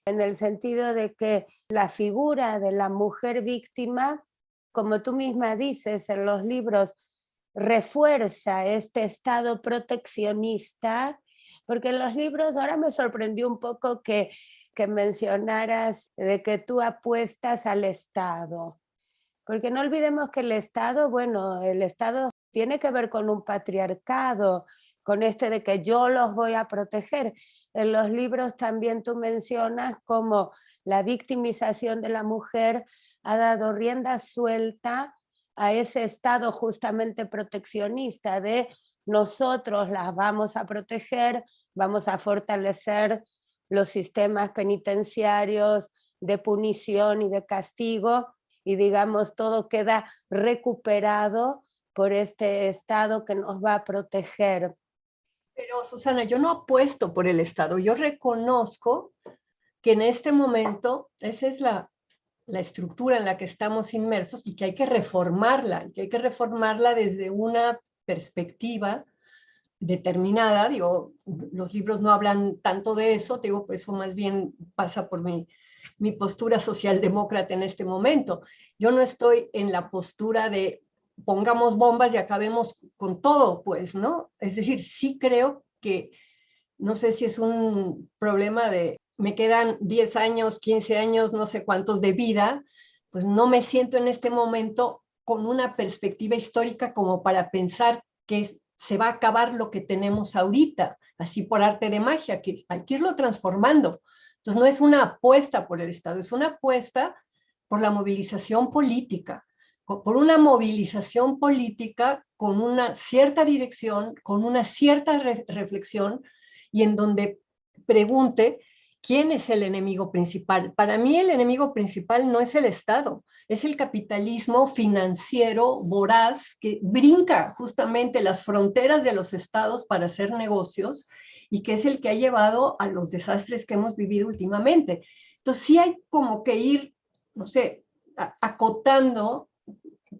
A: en el sentido de que la figura de la mujer víctima, como tú misma dices en los libros, refuerza este estado proteccionista, porque en los libros ahora me sorprendió un poco que mencionaras de que tú apuestas al Estado, porque no olvidemos que el Estado tiene que ver con un patriarcado, con de que yo los voy a proteger. En los libros también tú mencionas cómo la victimización de la mujer ha dado rienda suelta a ese estado justamente proteccionista de nosotros las vamos a proteger, vamos a fortalecer los sistemas penitenciarios de punición y de castigo, y digamos todo queda recuperado por este Estado que nos va a proteger.
C: Pero Susana, yo no apuesto por el Estado, yo reconozco que en este momento esa es la estructura en la que estamos inmersos y que hay que reformarla desde una perspectiva determinada. Digo, los libros no hablan tanto de eso, digo, pues eso más bien pasa por mi postura socialdemócrata en este momento. Yo no estoy en la postura de pongamos bombas y acabemos con todo, pues, ¿no? Es decir, sí creo que, no sé si es un problema de, me quedan 10 años, 15 años, no sé cuántos de vida, pues no me siento en este momento con una perspectiva histórica como para pensar que se va a acabar lo que tenemos ahorita, así por arte de magia, que hay que irlo transformando. Entonces no es una apuesta por el Estado, es una apuesta por la movilización política, por una movilización política con una cierta dirección, con una cierta reflexión, y en donde pregunte quién es el enemigo principal. Para mí el enemigo principal no es el Estado, es el capitalismo financiero voraz que brinca justamente las fronteras de los estados para hacer negocios y que es el que ha llevado a los desastres que hemos vivido últimamente. Entonces sí hay como que ir, no sé, acotando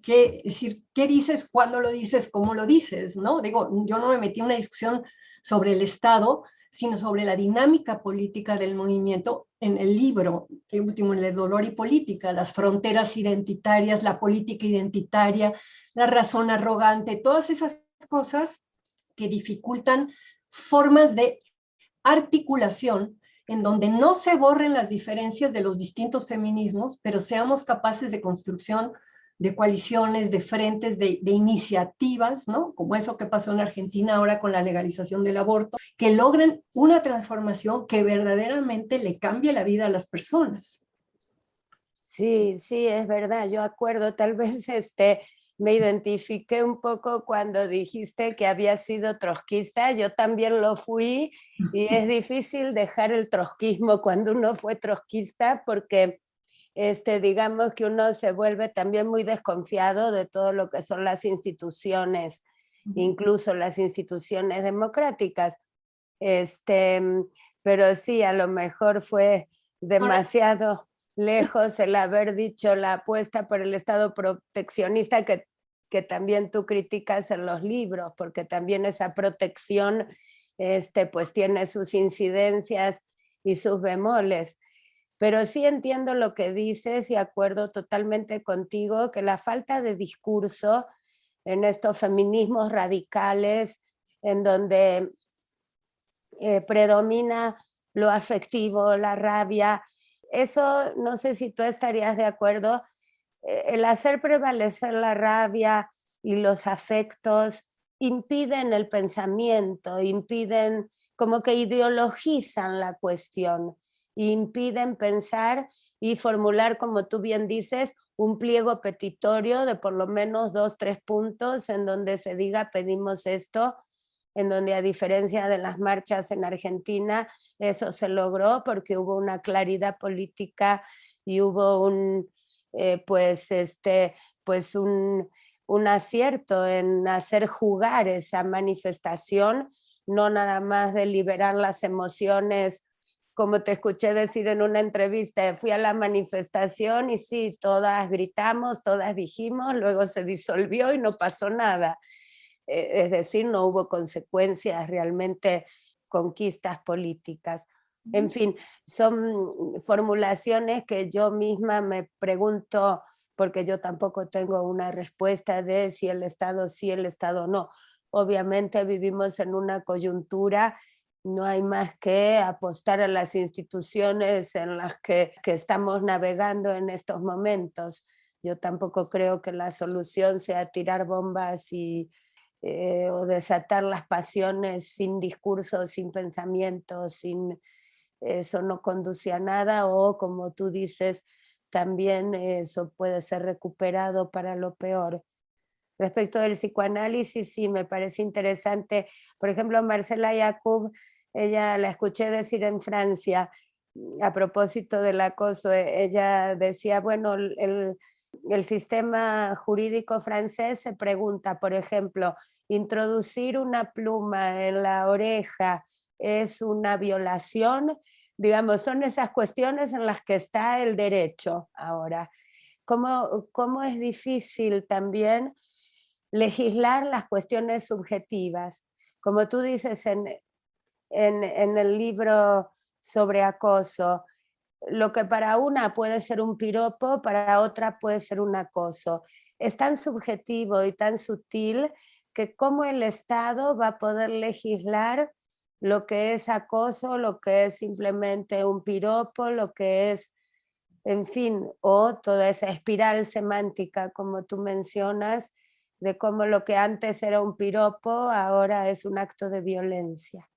C: es decir, ¿qué dices, cuándo lo dices, cómo lo dices? ¿No? Digo, yo no me metí en una discusión sobre el Estado, sino sobre la dinámica política del movimiento en el libro, el último, en el Dolor y Política, las fronteras identitarias, la política identitaria, la razón arrogante, todas esas cosas que dificultan formas de articulación en donde no se borren las diferencias de los distintos feminismos, pero seamos capaces de construcción de coaliciones, de frentes, de iniciativas, ¿no? Como eso que pasó en Argentina ahora con la legalización del aborto, que logren una transformación que verdaderamente le cambie la vida a las personas.
A: Sí, sí, es verdad. Yo acuerdo, tal vez me identifiqué un poco cuando dijiste que había sido trotskista. Yo también lo fui y es difícil dejar el trotskismo cuando uno fue trotskista porque digamos que uno se vuelve también muy desconfiado de todo lo que son las instituciones, incluso las instituciones democráticas. Pero sí, a lo mejor fue demasiado lejos el haber dicho la apuesta por el Estado proteccionista que también tú criticas en los libros, porque también esa protección pues tiene sus incidencias y sus bemoles. Pero sí entiendo lo que dices y acuerdo totalmente contigo que la falta de discurso en estos feminismos radicales, en donde predomina lo afectivo, la rabia, eso no sé si tú estarías de acuerdo, el hacer prevalecer la rabia y los afectos impiden el pensamiento, impiden, como que ideologizan la cuestión, impiden pensar y formular, como tú bien dices, un pliego petitorio de por lo menos 2, 3 puntos en donde se diga pedimos esto, en donde a diferencia de las marchas en Argentina, eso se logró porque hubo una claridad política y hubo un acierto en hacer jugar esa manifestación, no nada más de liberar las emociones, como te escuché decir en una entrevista, fui a la manifestación y sí, todas gritamos, todas dijimos, luego se disolvió y no pasó nada. Es decir, no hubo consecuencias realmente, conquistas políticas. En fin, son formulaciones que yo misma me pregunto, porque yo tampoco tengo una respuesta de si el Estado sí, el Estado no. Obviamente vivimos en una coyuntura, no hay más que apostar a las instituciones en las que estamos navegando en estos momentos. Yo tampoco creo que la solución sea tirar bombas o desatar las pasiones sin discurso, sin pensamiento, eso no conduce a nada, o como tú dices, también eso puede ser recuperado para lo peor. Respecto del psicoanálisis, sí, me parece interesante. Por ejemplo, Marcela Yacoub, ella la escuché decir en Francia, a propósito del acoso, ella decía, bueno, el sistema jurídico francés se pregunta, por ejemplo, introducir una pluma en la oreja es una violación, digamos, son esas cuestiones en las que está el derecho ahora. ¿Cómo es difícil también legislar las cuestiones subjetivas? Como tú dices en el libro sobre acoso, lo que para una puede ser un piropo, para otra puede ser un acoso. Es tan subjetivo y tan sutil que cómo el Estado va a poder legislar lo que es acoso, lo que es simplemente un piropo, lo que es, en fin, o toda esa espiral semántica, como tú mencionas, de cómo lo que antes era un piropo ahora es un acto de violencia.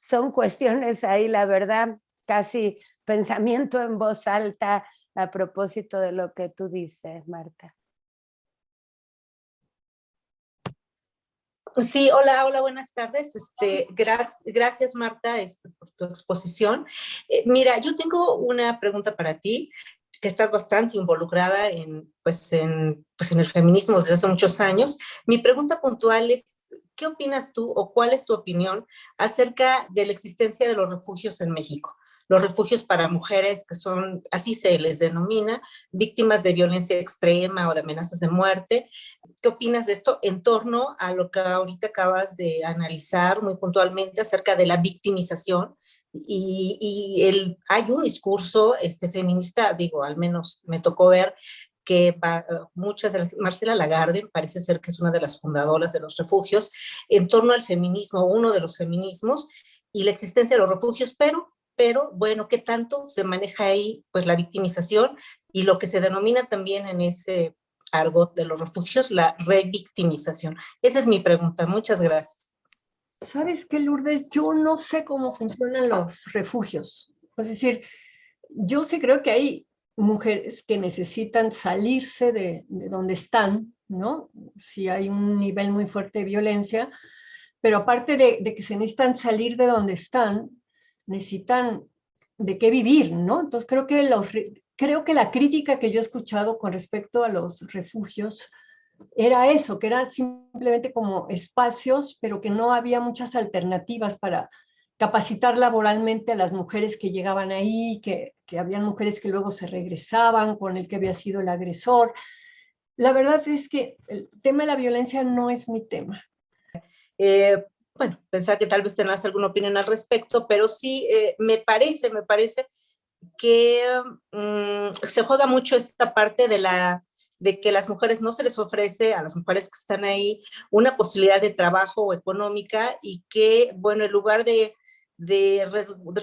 A: Son cuestiones ahí, la verdad, casi pensamiento en voz alta a propósito de lo que tú dices, Marta.
H: Sí, hola, buenas tardes. Gracias, Marta, por tu exposición. Mira, yo tengo una pregunta para ti, que estás bastante involucrada en el feminismo desde hace muchos años. Mi pregunta puntual es, ¿qué opinas tú o cuál es tu opinión acerca de la existencia de los refugios en México? Los refugios para mujeres que son, así se les denomina, víctimas de violencia extrema o de amenazas de muerte. ¿Qué opinas de esto en torno a lo que ahorita acabas de analizar muy puntualmente acerca de la victimización? Hay un discurso feminista, digo, al menos me tocó ver, que muchas de Marcela Lagarde parece ser que es una de las fundadoras de los refugios, en torno al feminismo, uno de los feminismos y la existencia de los refugios, pero bueno, ¿qué tanto se maneja ahí pues la victimización y lo que se denomina también en ese argot de los refugios, la revictimización? Esa es mi pregunta. Muchas gracias.
C: ¿Sabes qué, Lourdes? Yo no sé cómo funcionan los refugios. Es decir, yo sí creo que hay mujeres que necesitan salirse de donde están, ¿no? Si hay un nivel muy fuerte de violencia, pero aparte de que se necesitan salir de donde están, necesitan de qué vivir, ¿no? Entonces creo que la crítica que yo he escuchado con respecto a los refugios era eso, que eran simplemente como espacios, pero que no había muchas alternativas para capacitar laboralmente a las mujeres que llegaban ahí, que habían mujeres que luego se regresaban con el que había sido el agresor. La verdad es que el tema de la violencia no es mi tema.
H: Bueno, pensaba que tal vez tengas alguna opinión al respecto, pero sí me parece que se juega mucho esta parte de que las mujeres no se les ofrece a las mujeres que están ahí una posibilidad de trabajo o económica y que, bueno, en lugar de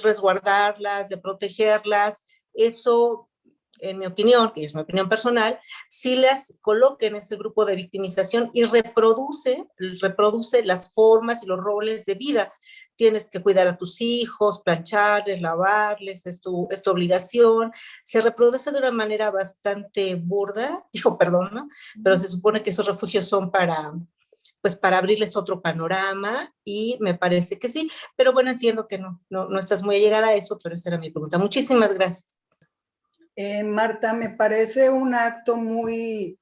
H: resguardarlas, de protegerlas, eso, en mi opinión, que es mi opinión personal, sí las coloca en ese grupo de victimización y reproduce las formas y los roles de vida. Tienes que cuidar a tus hijos, plancharles, lavarles, es tu obligación. Se reproduce de una manera bastante burda, digo, perdón, ¿no? Pero se supone que esos refugios son para abrirles otro panorama y me parece que sí, pero bueno, entiendo que no estás muy allegada a eso, pero esa era mi pregunta. Muchísimas gracias.
I: Marta, me parece un acto muy,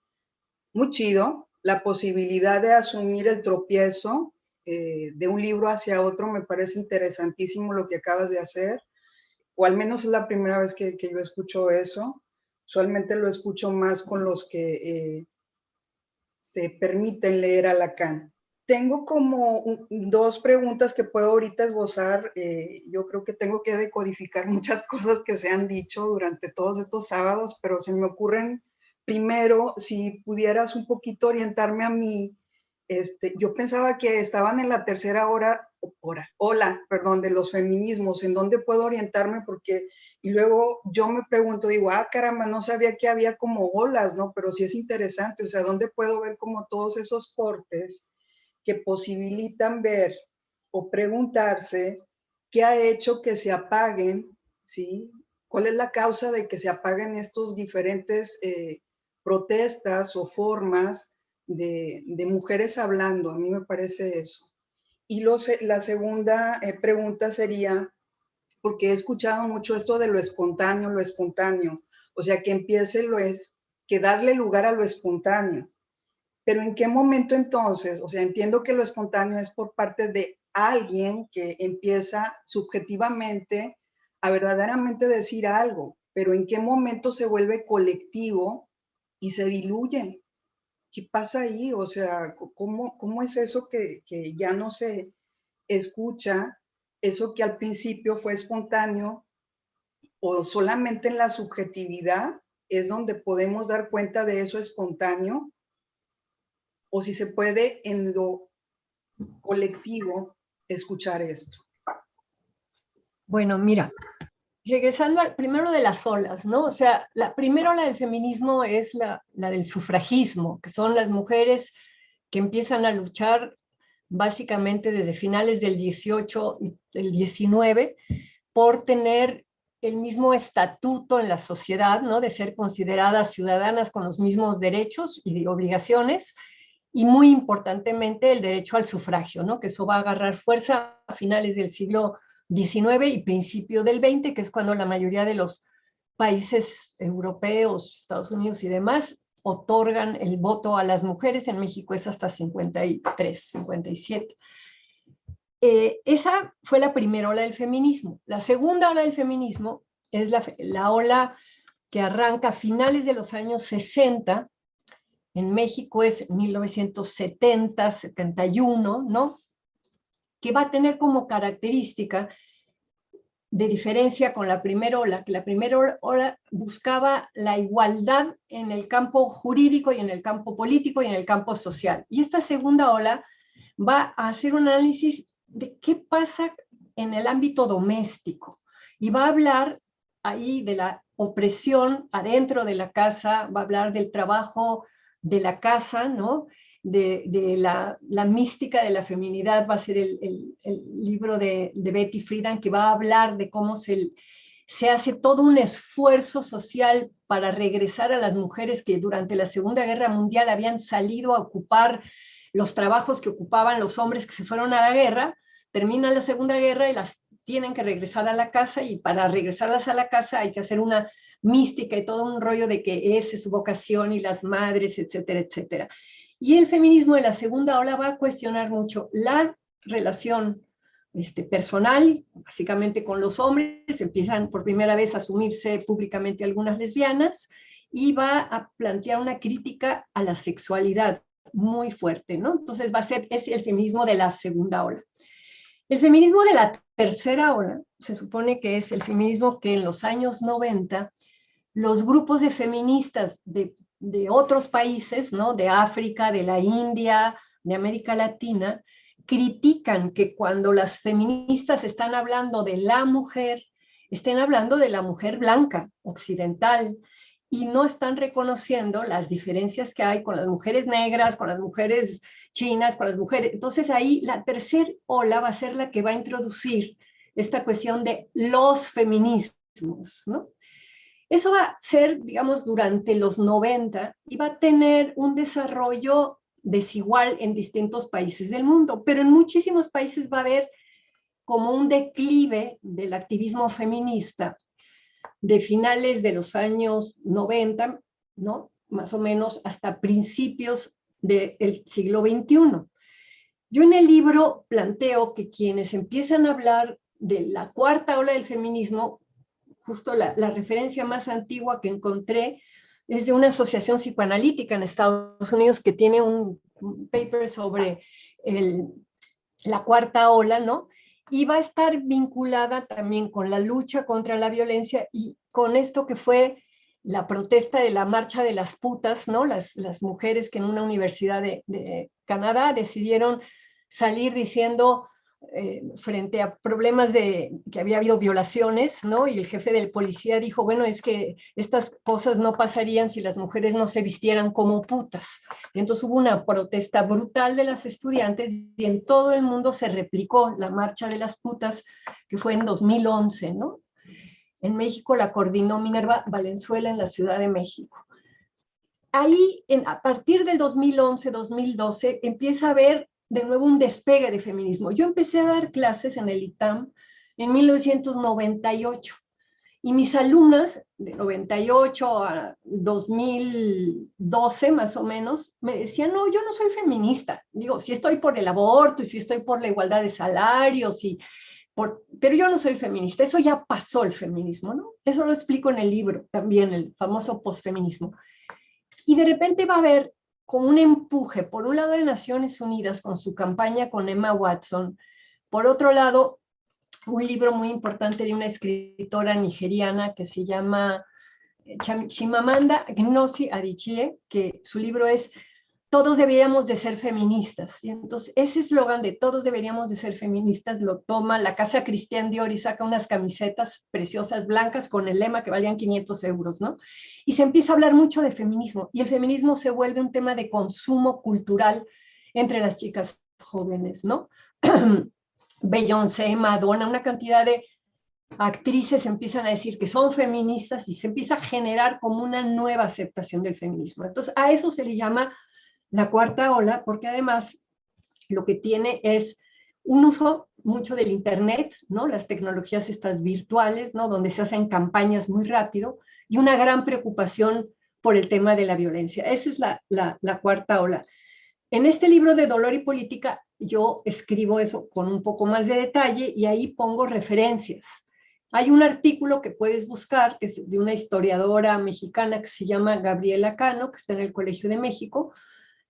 I: muy chido, la posibilidad de asumir el tropiezo de un libro hacia otro, me parece interesantísimo lo que acabas de hacer, o al menos es la primera vez que yo escucho eso. Usualmente lo escucho más con los que se permiten leer a Lacan. Tengo como dos preguntas que puedo ahorita esbozar. Yo creo que tengo que decodificar muchas cosas que se han dicho durante todos estos sábados, pero se me ocurren primero, si pudieras un poquito orientarme a mí. Yo pensaba que estaban en la tercera ola, de los feminismos, ¿en dónde puedo orientarme? Y luego yo me pregunto, digo, caramba, no sabía que había como olas, ¿no? Pero sí es interesante, o sea, ¿dónde puedo ver como todos esos cortes que posibilitan ver o preguntarse qué ha hecho que se apaguen, ¿sí? ¿Cuál es la causa de que se apaguen estos diferentes protestas o formas de mujeres hablando? A mí me parece eso. Y la segunda pregunta sería, porque he escuchado mucho esto de lo espontáneo, o sea, que empiece que darle lugar a lo espontáneo. Pero ¿en qué momento entonces? O sea, entiendo que lo espontáneo es por parte de alguien que empieza subjetivamente a verdaderamente decir algo, pero ¿en qué momento se vuelve colectivo y se diluye? ¿Qué pasa ahí? O sea, ¿cómo es eso que ya no se escucha, eso que al principio fue espontáneo, o solamente en la subjetividad es donde podemos dar cuenta de eso espontáneo? O si se puede en lo colectivo escuchar esto.
C: Bueno, mira, regresando primero de las olas, ¿no? O sea, la primera ola del feminismo es la del sufragismo, que son las mujeres que empiezan a luchar básicamente desde finales del 18 y del 19 por tener el mismo estatuto en la sociedad, ¿no? De ser consideradas ciudadanas con los mismos derechos y obligaciones, y muy importantemente el derecho al sufragio, ¿no? Que eso va a agarrar fuerza a finales del siglo XIX y principio del XX, que es cuando la mayoría de los países europeos, Estados Unidos y demás, otorgan el voto a las mujeres. En México es hasta 53, 57. Esa fue la primera ola del feminismo. La segunda ola del feminismo es la ola que arranca a finales de los años 60, en México es 1970, 71, ¿no? Que va a tener como característica de diferencia con la primera ola, que la primera ola buscaba la igualdad en el campo jurídico y en el campo político y en el campo social. Y esta segunda ola va a hacer un análisis de qué pasa en el ámbito doméstico y va a hablar ahí de la opresión adentro de la casa, va a hablar del trabajo de la casa, ¿no? De la mística de la feminidad, va a ser el libro de Betty Friedan, que va a hablar de cómo se hace todo un esfuerzo social para regresar a las mujeres que durante la Segunda Guerra Mundial habían salido a ocupar los trabajos que ocupaban los hombres que se fueron a la guerra. Termina la Segunda Guerra y las tienen que regresar a la casa, y para regresarlas a la casa hay que hacer una mística y todo un rollo de que esa es su vocación y las madres, etcétera, etcétera. Y el feminismo de la segunda ola va a cuestionar mucho la relación personal, básicamente con los hombres. Empiezan por primera vez a asumirse públicamente algunas lesbianas, y va a plantear una crítica a la sexualidad muy fuerte, ¿no? Entonces es el feminismo de la segunda ola. El feminismo de la tercera ola se supone que es el feminismo que en los años 90 los grupos de feministas de otros países, ¿no? De África, de la India, de América Latina, critican que cuando las feministas están hablando de la mujer, estén hablando de la mujer blanca, occidental, y no están reconociendo las diferencias que hay con las mujeres negras, con las mujeres chinas, con las mujeres. Entonces ahí la tercera ola va a ser la que va a introducir esta cuestión de los feminismos, ¿no? Eso va a ser, digamos, durante los 90, y va a tener un desarrollo desigual en distintos países del mundo, pero en muchísimos países va a haber como un declive del activismo feminista de finales de los años 90, ¿no? Más o menos hasta principios del siglo XXI. Yo en el libro planteo que quienes empiezan a hablar de la cuarta ola del feminismo, justo la referencia más antigua que encontré es de una asociación psicoanalítica en Estados Unidos que tiene un paper sobre la cuarta ola, ¿no? Y va a estar vinculada también con la lucha contra la violencia y con esto que fue la protesta de la marcha de las putas, ¿no? Las mujeres que en una universidad de Canadá decidieron salir diciendo frente a problemas de que había habido violaciones, ¿no? Y el jefe del policía dijo, bueno, es que estas cosas no pasarían si las mujeres no se vistieran como putas. Y entonces hubo una protesta brutal de las estudiantes y en todo el mundo se replicó la marcha de las putas, que fue en 2011, ¿no? En México la coordinó Minerva Valenzuela en la Ciudad de México. Ahí, a partir del 2011-2012, empieza a haber de nuevo un despegue de feminismo. Yo empecé a dar clases en el ITAM en 1998 y mis alumnas de 98 a 2012 más o menos me decían, no, yo no soy feminista. Digo, sí estoy por el aborto y sí estoy por la igualdad de salarios, pero yo no soy feminista. Eso ya pasó el feminismo, ¿no? Eso lo explico en el libro también, el famoso posfeminismo. Y de repente va a haber como un empuje, por un lado de Naciones Unidas con su campaña con Emma Watson, por otro lado un libro muy importante de una escritora nigeriana que se llama Chimamanda Ngozi Adichie, que su libro es Todos deberíamos de ser feministas. Y entonces ese eslogan de todos deberíamos de ser feministas lo toma la casa Christian Dior y saca unas camisetas preciosas blancas con el lema que valían 500 euros, ¿no? Y se empieza a hablar mucho de feminismo, y el feminismo se vuelve un tema de consumo cultural entre las chicas jóvenes, ¿no? Beyoncé, Madonna, una cantidad de actrices empiezan a decir que son feministas y se empieza a generar como una nueva aceptación del feminismo. Entonces a eso se le llama la cuarta ola, porque además lo que tiene es un uso mucho del internet, ¿no? Las tecnologías estas virtuales, ¿no? Donde se hacen campañas muy rápido, y una gran preocupación por el tema de la violencia. Esa es la cuarta ola. En este libro de Dolor y Política yo escribo eso con un poco más de detalle y ahí pongo referencias. Hay un artículo que puedes buscar, que es de una historiadora mexicana que se llama Gabriela Cano, que está en el Colegio de México,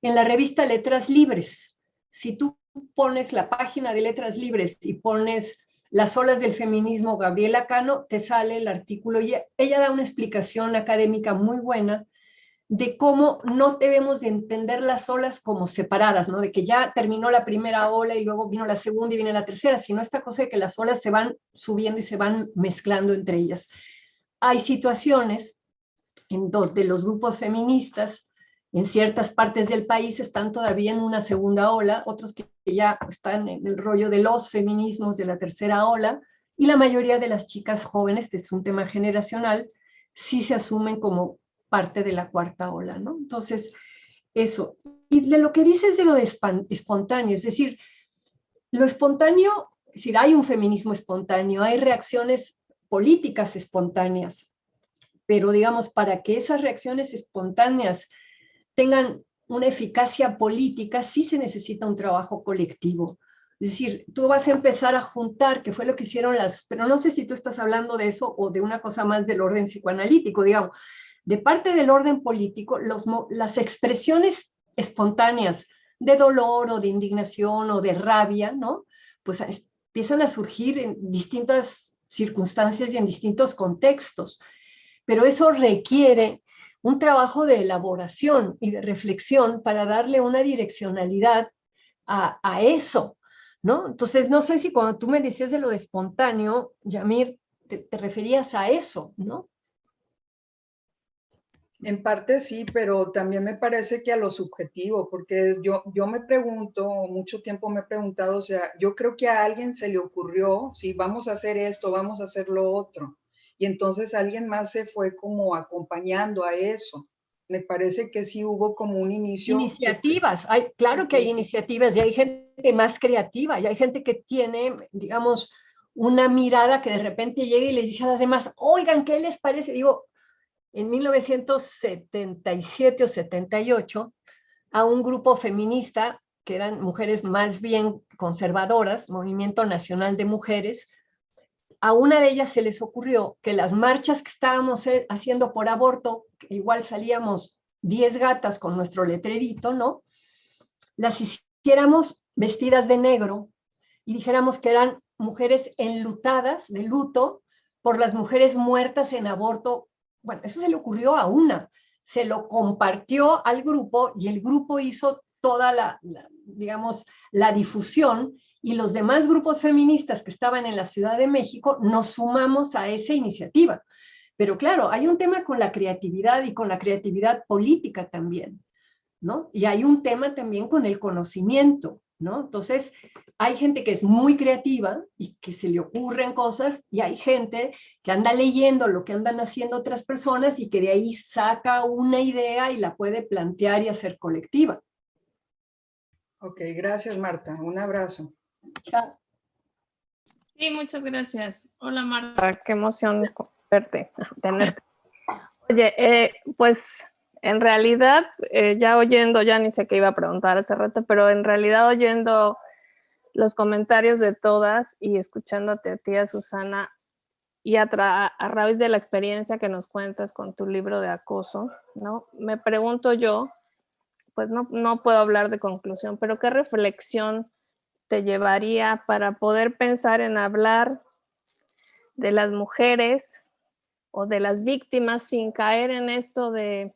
C: en la revista Letras Libres. Si tú pones la página de Letras Libres y pones Las olas del feminismo, Gabriela Cano, te sale el artículo y ella da una explicación académica muy buena de cómo no debemos de entender las olas como separadas, ¿no? De que ya terminó la primera ola y luego vino la segunda y viene la tercera, sino esta cosa de que las olas se van subiendo y se van mezclando entre ellas. Hay situaciones en donde los grupos feministas en ciertas partes del país están todavía en una segunda ola, otros que ya están en el rollo de los feminismos de la tercera ola, y la mayoría de las chicas jóvenes, este es un tema generacional, sí se asumen como parte de la cuarta ola, ¿no? Entonces, eso. Y de lo que dices de lo de espontáneo, es decir, lo espontáneo, es decir, hay un feminismo espontáneo, hay reacciones políticas espontáneas, pero digamos, para que esas reacciones espontáneas tengan una eficacia política, sí se necesita un trabajo colectivo. Es decir, tú vas a empezar a juntar, que fue lo que hicieron pero no sé si tú estás hablando de eso o de una cosa más del orden psicoanalítico, digamos, de parte del orden político, las expresiones espontáneas de dolor o de indignación o de rabia, ¿no? Pues empiezan a surgir en distintas circunstancias y en distintos contextos, pero eso requiere un trabajo de elaboración y de reflexión para darle una direccionalidad a eso, ¿no? Entonces, no sé si cuando tú me decías de lo de espontáneo, Yamir, te referías a eso, ¿no?
I: En parte sí, pero también me parece que a lo subjetivo, porque yo me pregunto, mucho tiempo me he preguntado, o sea, yo creo que a alguien se le ocurrió, sí, vamos a hacer esto, vamos a hacer lo otro, y entonces alguien más se fue como acompañando a eso. Me parece que sí hubo como un inicio.
C: Iniciativas, claro que hay iniciativas y hay gente más creativa y hay gente que tiene, digamos, una mirada que de repente llega y les dice a las demás, oigan, ¿qué les parece? Digo, en 1977 o 78, a un grupo feminista, que eran mujeres más bien conservadoras, Movimiento Nacional de Mujeres, a una de ellas se les ocurrió que las marchas que estábamos haciendo por aborto, igual salíamos 10 gatas con nuestro letrerito, ¿no? Las hiciéramos vestidas de negro y dijéramos que eran mujeres enlutadas, de luto, por las mujeres muertas en aborto. Bueno, eso se le ocurrió a una, se lo compartió al grupo y el grupo hizo toda digamos, la difusión y los demás grupos feministas que estaban en la Ciudad de México nos sumamos a esa iniciativa. Pero claro, hay un tema con la creatividad y con la creatividad política también, ¿no? Y hay un tema también con el conocimiento, ¿no? Entonces, hay gente que es muy creativa y que se le ocurren cosas, y hay gente que anda leyendo lo que andan haciendo otras personas y que de ahí saca una idea y la puede plantear y hacer colectiva.
I: Ok, gracias Marta, un abrazo.
C: Chao.
D: Sí, muchas gracias. Hola Marta.
J: Ah, qué emoción verte, tenerte. Oye, pues en realidad, ya oyendo, ya ni sé qué iba a preguntar hace rato, pero en realidad oyendo los comentarios de todas y escuchándote a ti, a Susana, y a raíz de la experiencia que nos cuentas con tu libro de acoso, ¿no? Me pregunto yo, pues no puedo hablar de conclusión, pero ¿qué reflexión te llevaría para poder pensar en hablar de las mujeres o de las víctimas sin caer en esto de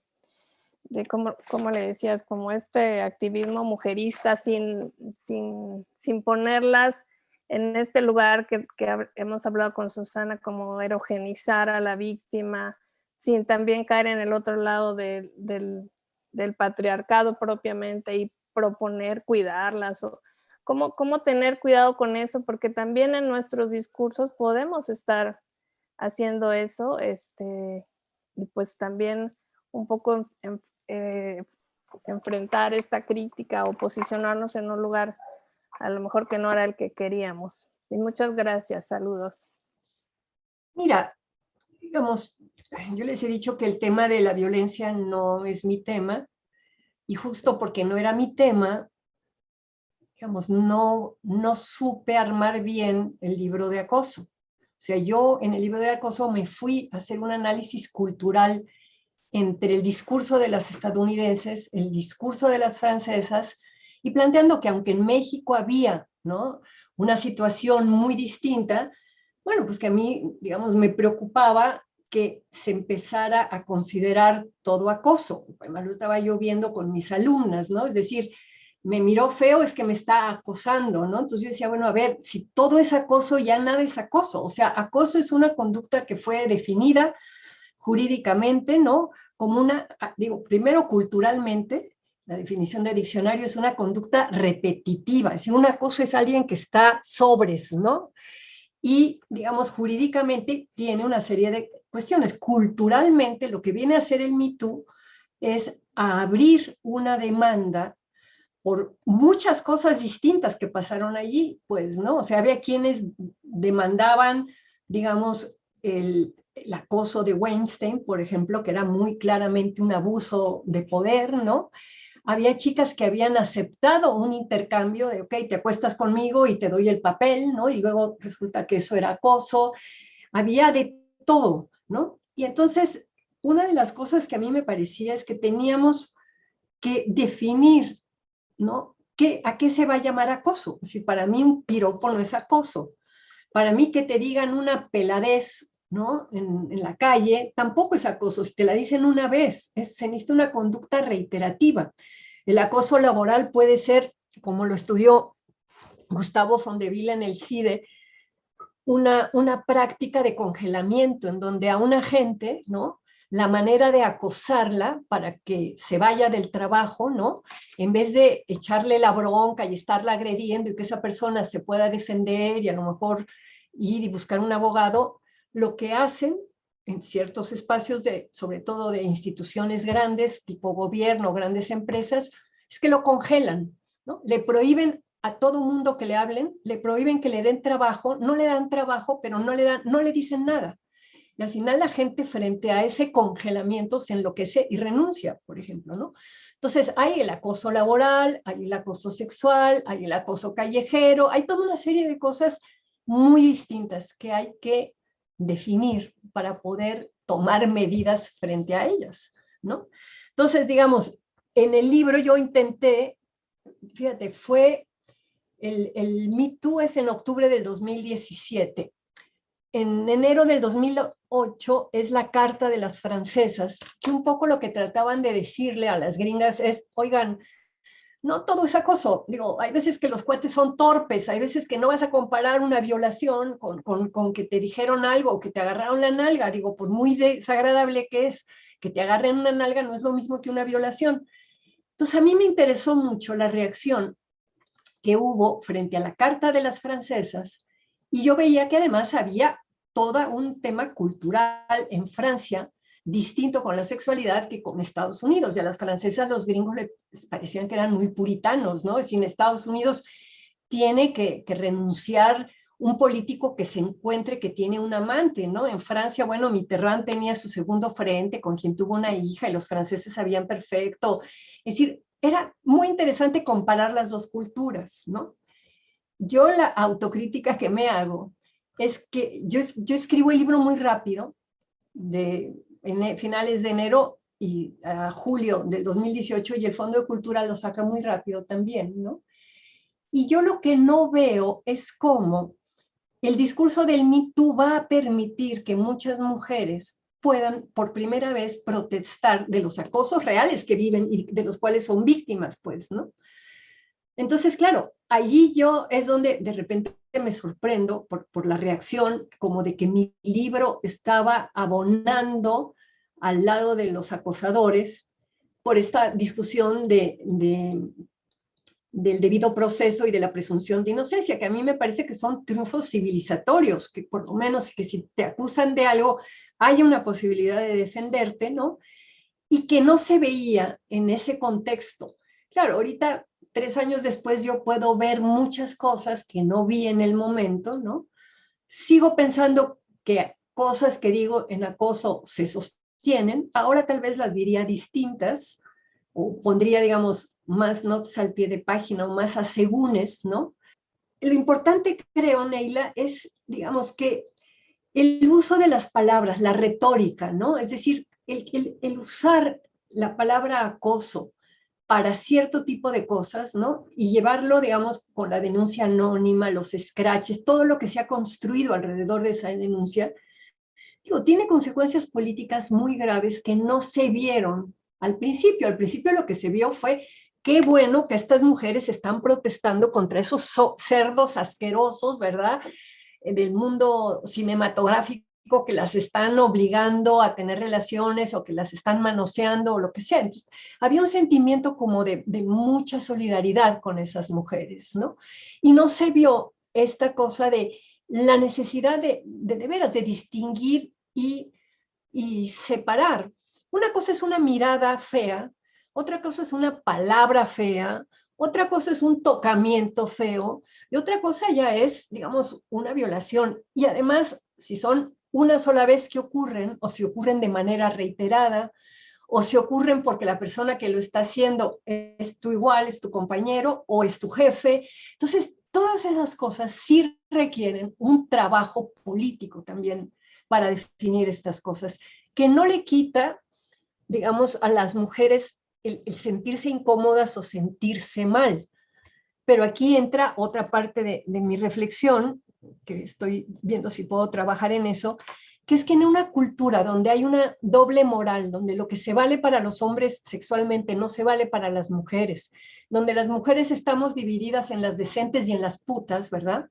J: como le decías, como este activismo mujerista sin ponerlas en este lugar que hemos hablado con Susana, como erogenizar a la víctima, sin también caer en el otro lado del patriarcado propiamente y proponer cuidarlas? O ¿cómo tener cuidado con eso? Porque también en nuestros discursos podemos estar haciendo eso, y pues también un poco enfrentar esta crítica o posicionarnos en un lugar a lo mejor que no era el que queríamos. Y muchas gracias, saludos.
C: Mira, digamos, yo les he dicho que el tema de la violencia no es mi tema, y justo porque no era mi tema, digamos, no supe armar bien el libro de acoso. O sea, yo en el libro de acoso me fui a hacer un análisis cultural entre el discurso de las estadounidenses, el discurso de las francesas, y planteando que aunque en México había, ¿no?, una situación muy distinta, bueno, pues que a mí, digamos, me preocupaba que se empezara a considerar todo acoso. Además, lo estaba yo viendo con mis alumnas, ¿no? Es decir, me miró feo, es que me está acosando, ¿no? Entonces yo decía, bueno, a ver, si todo es acoso, ya nada es acoso. O sea, acoso es una conducta que fue definida jurídicamente, ¿no? Como una, digo, primero culturalmente, la definición de diccionario es una conducta repetitiva, es decir, un acoso es alguien que está sobres, ¿no? Y, digamos, jurídicamente tiene una serie de cuestiones. Culturalmente, lo que viene a hacer el Me Too es a abrir una demanda por muchas cosas distintas que pasaron allí, pues, ¿no? O sea, había quienes demandaban, digamos, el acoso de Weinstein, por ejemplo, que era muy claramente un abuso de poder, ¿no? Había chicas que habían aceptado un intercambio de, ok, te acuestas conmigo y te doy el papel, ¿no? Y luego resulta que eso era acoso. Había de todo, ¿no? Y entonces, una de las cosas que a mí me parecía es que teníamos que definir, ¿no? ¿A qué se va a llamar acoso? Si para mí un piropo no es acoso. Para mí que te digan una peladez, ¿no? En la calle, tampoco es acoso. Si te la dicen una vez, se necesita una conducta reiterativa. El acoso laboral puede ser, como lo estudió Gustavo Fondeville en el CIDE, una práctica de congelamiento en donde a una gente, ¿no? La manera de acosarla para que se vaya del trabajo, ¿no? En vez de echarle la bronca y estarla agrediendo y que esa persona se pueda defender y a lo mejor ir y buscar un abogado, lo que hacen en ciertos espacios, sobre todo de instituciones grandes, tipo gobierno, grandes empresas, es que lo congelan, ¿no? Le prohíben a todo mundo que le hablen, le prohíben que le den trabajo, no le dan trabajo, pero no le dicen nada. Y al final la gente frente a ese congelamiento se enloquece y renuncia, por ejemplo, ¿no? Entonces hay el acoso laboral, hay el acoso sexual, hay el acoso callejero, hay toda una serie de cosas muy distintas que hay que definir para poder tomar medidas frente a ellas, ¿no? Entonces, digamos, en el libro yo intenté, fíjate, el Me Too es en octubre del 2017. En enero del 2008 es la Carta de las Francesas, que un poco lo que trataban de decirle a las gringas es, oigan, no todo es acoso. Digo, hay veces que los cuates son torpes, hay veces que no vas a comparar una violación con que te dijeron algo o que te agarraron la nalga. Digo, por muy desagradable que es que te agarren una nalga, no es lo mismo que una violación. Entonces a mí me interesó mucho la reacción que hubo frente a la Carta de las Francesas, y yo veía que además había todo un tema cultural en Francia distinto con la sexualidad que con Estados Unidos. Y a las francesas los gringos les parecían que eran muy puritanos, ¿no? Es decir, en Estados Unidos tiene que renunciar un político que se encuentre que tiene un amante, ¿no? En Francia, bueno, Mitterrand tenía su segundo frente con quien tuvo una hija y los franceses sabían perfecto. Es decir, era muy interesante comparar las dos culturas, ¿no? Yo la autocrítica que me hago es que yo escribo el libro muy rápido, en finales de enero y a julio del 2018, y el Fondo de Cultura lo saca muy rápido también, ¿no? Y yo lo que no veo es cómo el discurso del Me Too va a permitir que muchas mujeres puedan por primera vez protestar de los acosos reales que viven y de los cuales son víctimas, pues, ¿no? Entonces, claro, allí yo es donde de repente me sorprendo por la reacción, como de que mi libro estaba abonando al lado de los acosadores por esta discusión del debido proceso y de la presunción de inocencia, que a mí me parece que son triunfos civilizatorios, que por lo menos que si te acusan de algo, haya una posibilidad de defenderte, ¿no? Y que no se veía en ese contexto. Claro, ahorita, 3 años después, yo puedo ver muchas cosas que no vi en el momento, ¿no? Sigo pensando que cosas que digo en acoso se sostienen, ahora tal vez las diría distintas, o pondría, digamos, más notas al pie de página o más asegúnes, ¿no? Lo importante, creo, Neila, es, digamos, que el uso de las palabras, la retórica, ¿no? Es decir, el usar la palabra acoso para cierto tipo de cosas, ¿no? Y llevarlo, digamos, con la denuncia anónima, los scratches, todo lo que se ha construido alrededor de esa denuncia, digo, tiene consecuencias políticas muy graves que no se vieron al principio. Al principio lo que se vio fue, qué bueno que estas mujeres están protestando contra esos cerdos asquerosos, ¿verdad? Del mundo cinematográfico, que las están obligando a tener relaciones o que las están manoseando o lo que sea. Entonces, había un sentimiento como de mucha solidaridad con esas mujeres, ¿no? Y no se vio esta cosa de la necesidad de veras, de distinguir y separar. Una cosa es una mirada fea, otra cosa es una palabra fea, otra cosa es un tocamiento feo, y otra cosa ya es, digamos, una violación. Y además, si son una sola vez que ocurren, o si ocurren de manera reiterada, o si ocurren porque la persona que lo está haciendo es tu igual, es tu compañero, o es tu jefe. Entonces, todas esas cosas sí requieren un trabajo político también para definir estas cosas, que no le quita, digamos, a las mujeres el sentirse incómodas o sentirse mal. Pero aquí entra otra parte de mi reflexión, que estoy viendo si puedo trabajar en eso, que es que en una cultura donde hay una doble moral, donde lo que se vale para los hombres sexualmente no se vale para las mujeres, donde las mujeres estamos divididas en las decentes y en las putas, ¿verdad?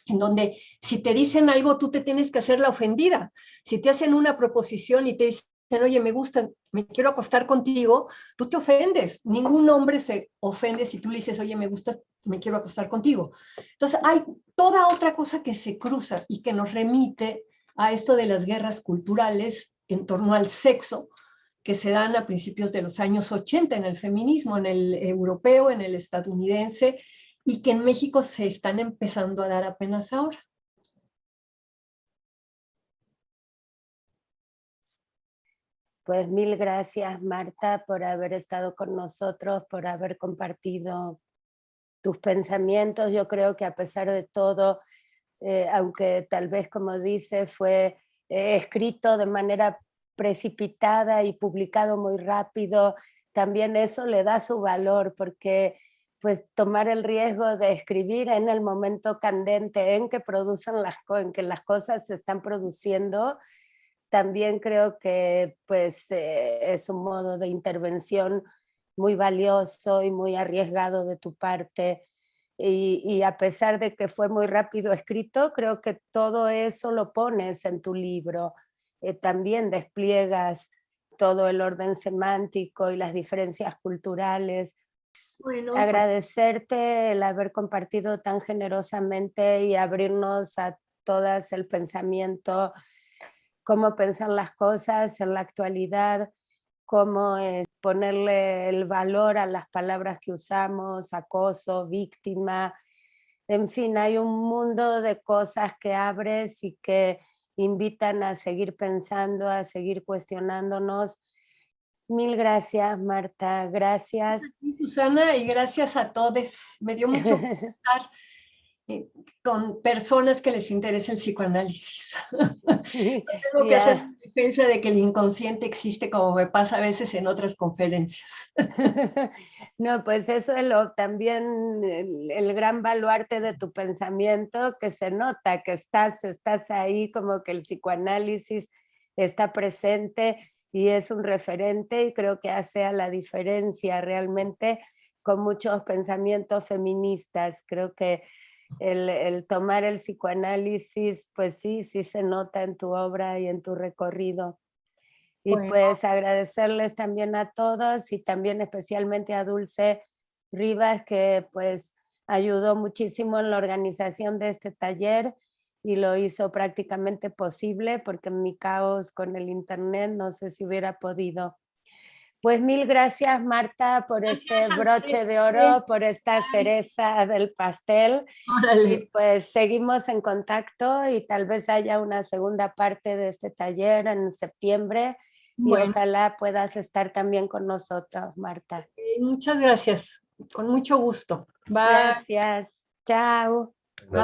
C: En donde si te dicen algo, tú te tienes que hacer la ofendida. Si te hacen una proposición y te dicen, oye, me gusta, me quiero acostar contigo, tú te ofendes. Ningún hombre se ofende si tú le dices, oye, me gusta, me quiero acostar contigo. Entonces hay toda otra cosa que se cruza y que nos remite a esto de las guerras culturales en torno al sexo, que se dan a principios de los años 80 en el feminismo, en el europeo, en el estadounidense, y que en México se están empezando a dar apenas ahora.
A: Pues mil gracias, Marta, por haber estado con nosotros, por haber compartido tus pensamientos. Yo creo que a pesar de todo, aunque tal vez, como dice, fue escrito de manera precipitada y publicado muy rápido, también eso le da su valor, porque pues tomar el riesgo de escribir en el momento candente en que en que las cosas se están produciendo, también creo que pues es un modo de intervención muy valioso y muy arriesgado de tu parte. Y a pesar de que fue muy rápido escrito, creo que todo eso lo pones en tu libro. También despliegas todo el orden semántico y las diferencias culturales.
C: Bueno,
A: agradecerte el haber compartido tan generosamente y abrirnos a todas el pensamiento, cómo pensar las cosas en la actualidad, cómo ponerle el valor a las palabras que usamos, acoso, víctima, en fin, hay un mundo de cosas que abres y que invitan a seguir pensando, a seguir cuestionándonos. Mil gracias, Marta, gracias.
C: Susana, y gracias a todos. Me dio mucho gusto estar con personas que les interesa el psicoanálisis. No tengo que hacer defensa de que el inconsciente existe, como me pasa a veces en otras conferencias.
A: No, pues eso es también el gran baluarte de tu pensamiento, que se nota que estás ahí, como que el psicoanálisis está presente y es un referente, y creo que hace a la diferencia realmente con muchos pensamientos feministas. Creo que el tomar el psicoanálisis, pues sí se nota en tu obra y en tu recorrido. Y bueno, pues agradecerles también a todos y también especialmente a Dulce Rivas, que pues ayudó muchísimo en la organización de este taller y lo hizo prácticamente posible, porque en mi caos con el internet no sé si hubiera podido. Pues mil gracias, Marta, por este broche de oro, por esta cereza del pastel.
C: Órale.
A: Y pues seguimos en contacto y tal vez haya una segunda parte de este taller en septiembre. Bueno. Y ojalá puedas estar también con nosotros, Marta.
C: Muchas gracias, con mucho gusto. Bye.
A: Gracias, chao.
C: Bye.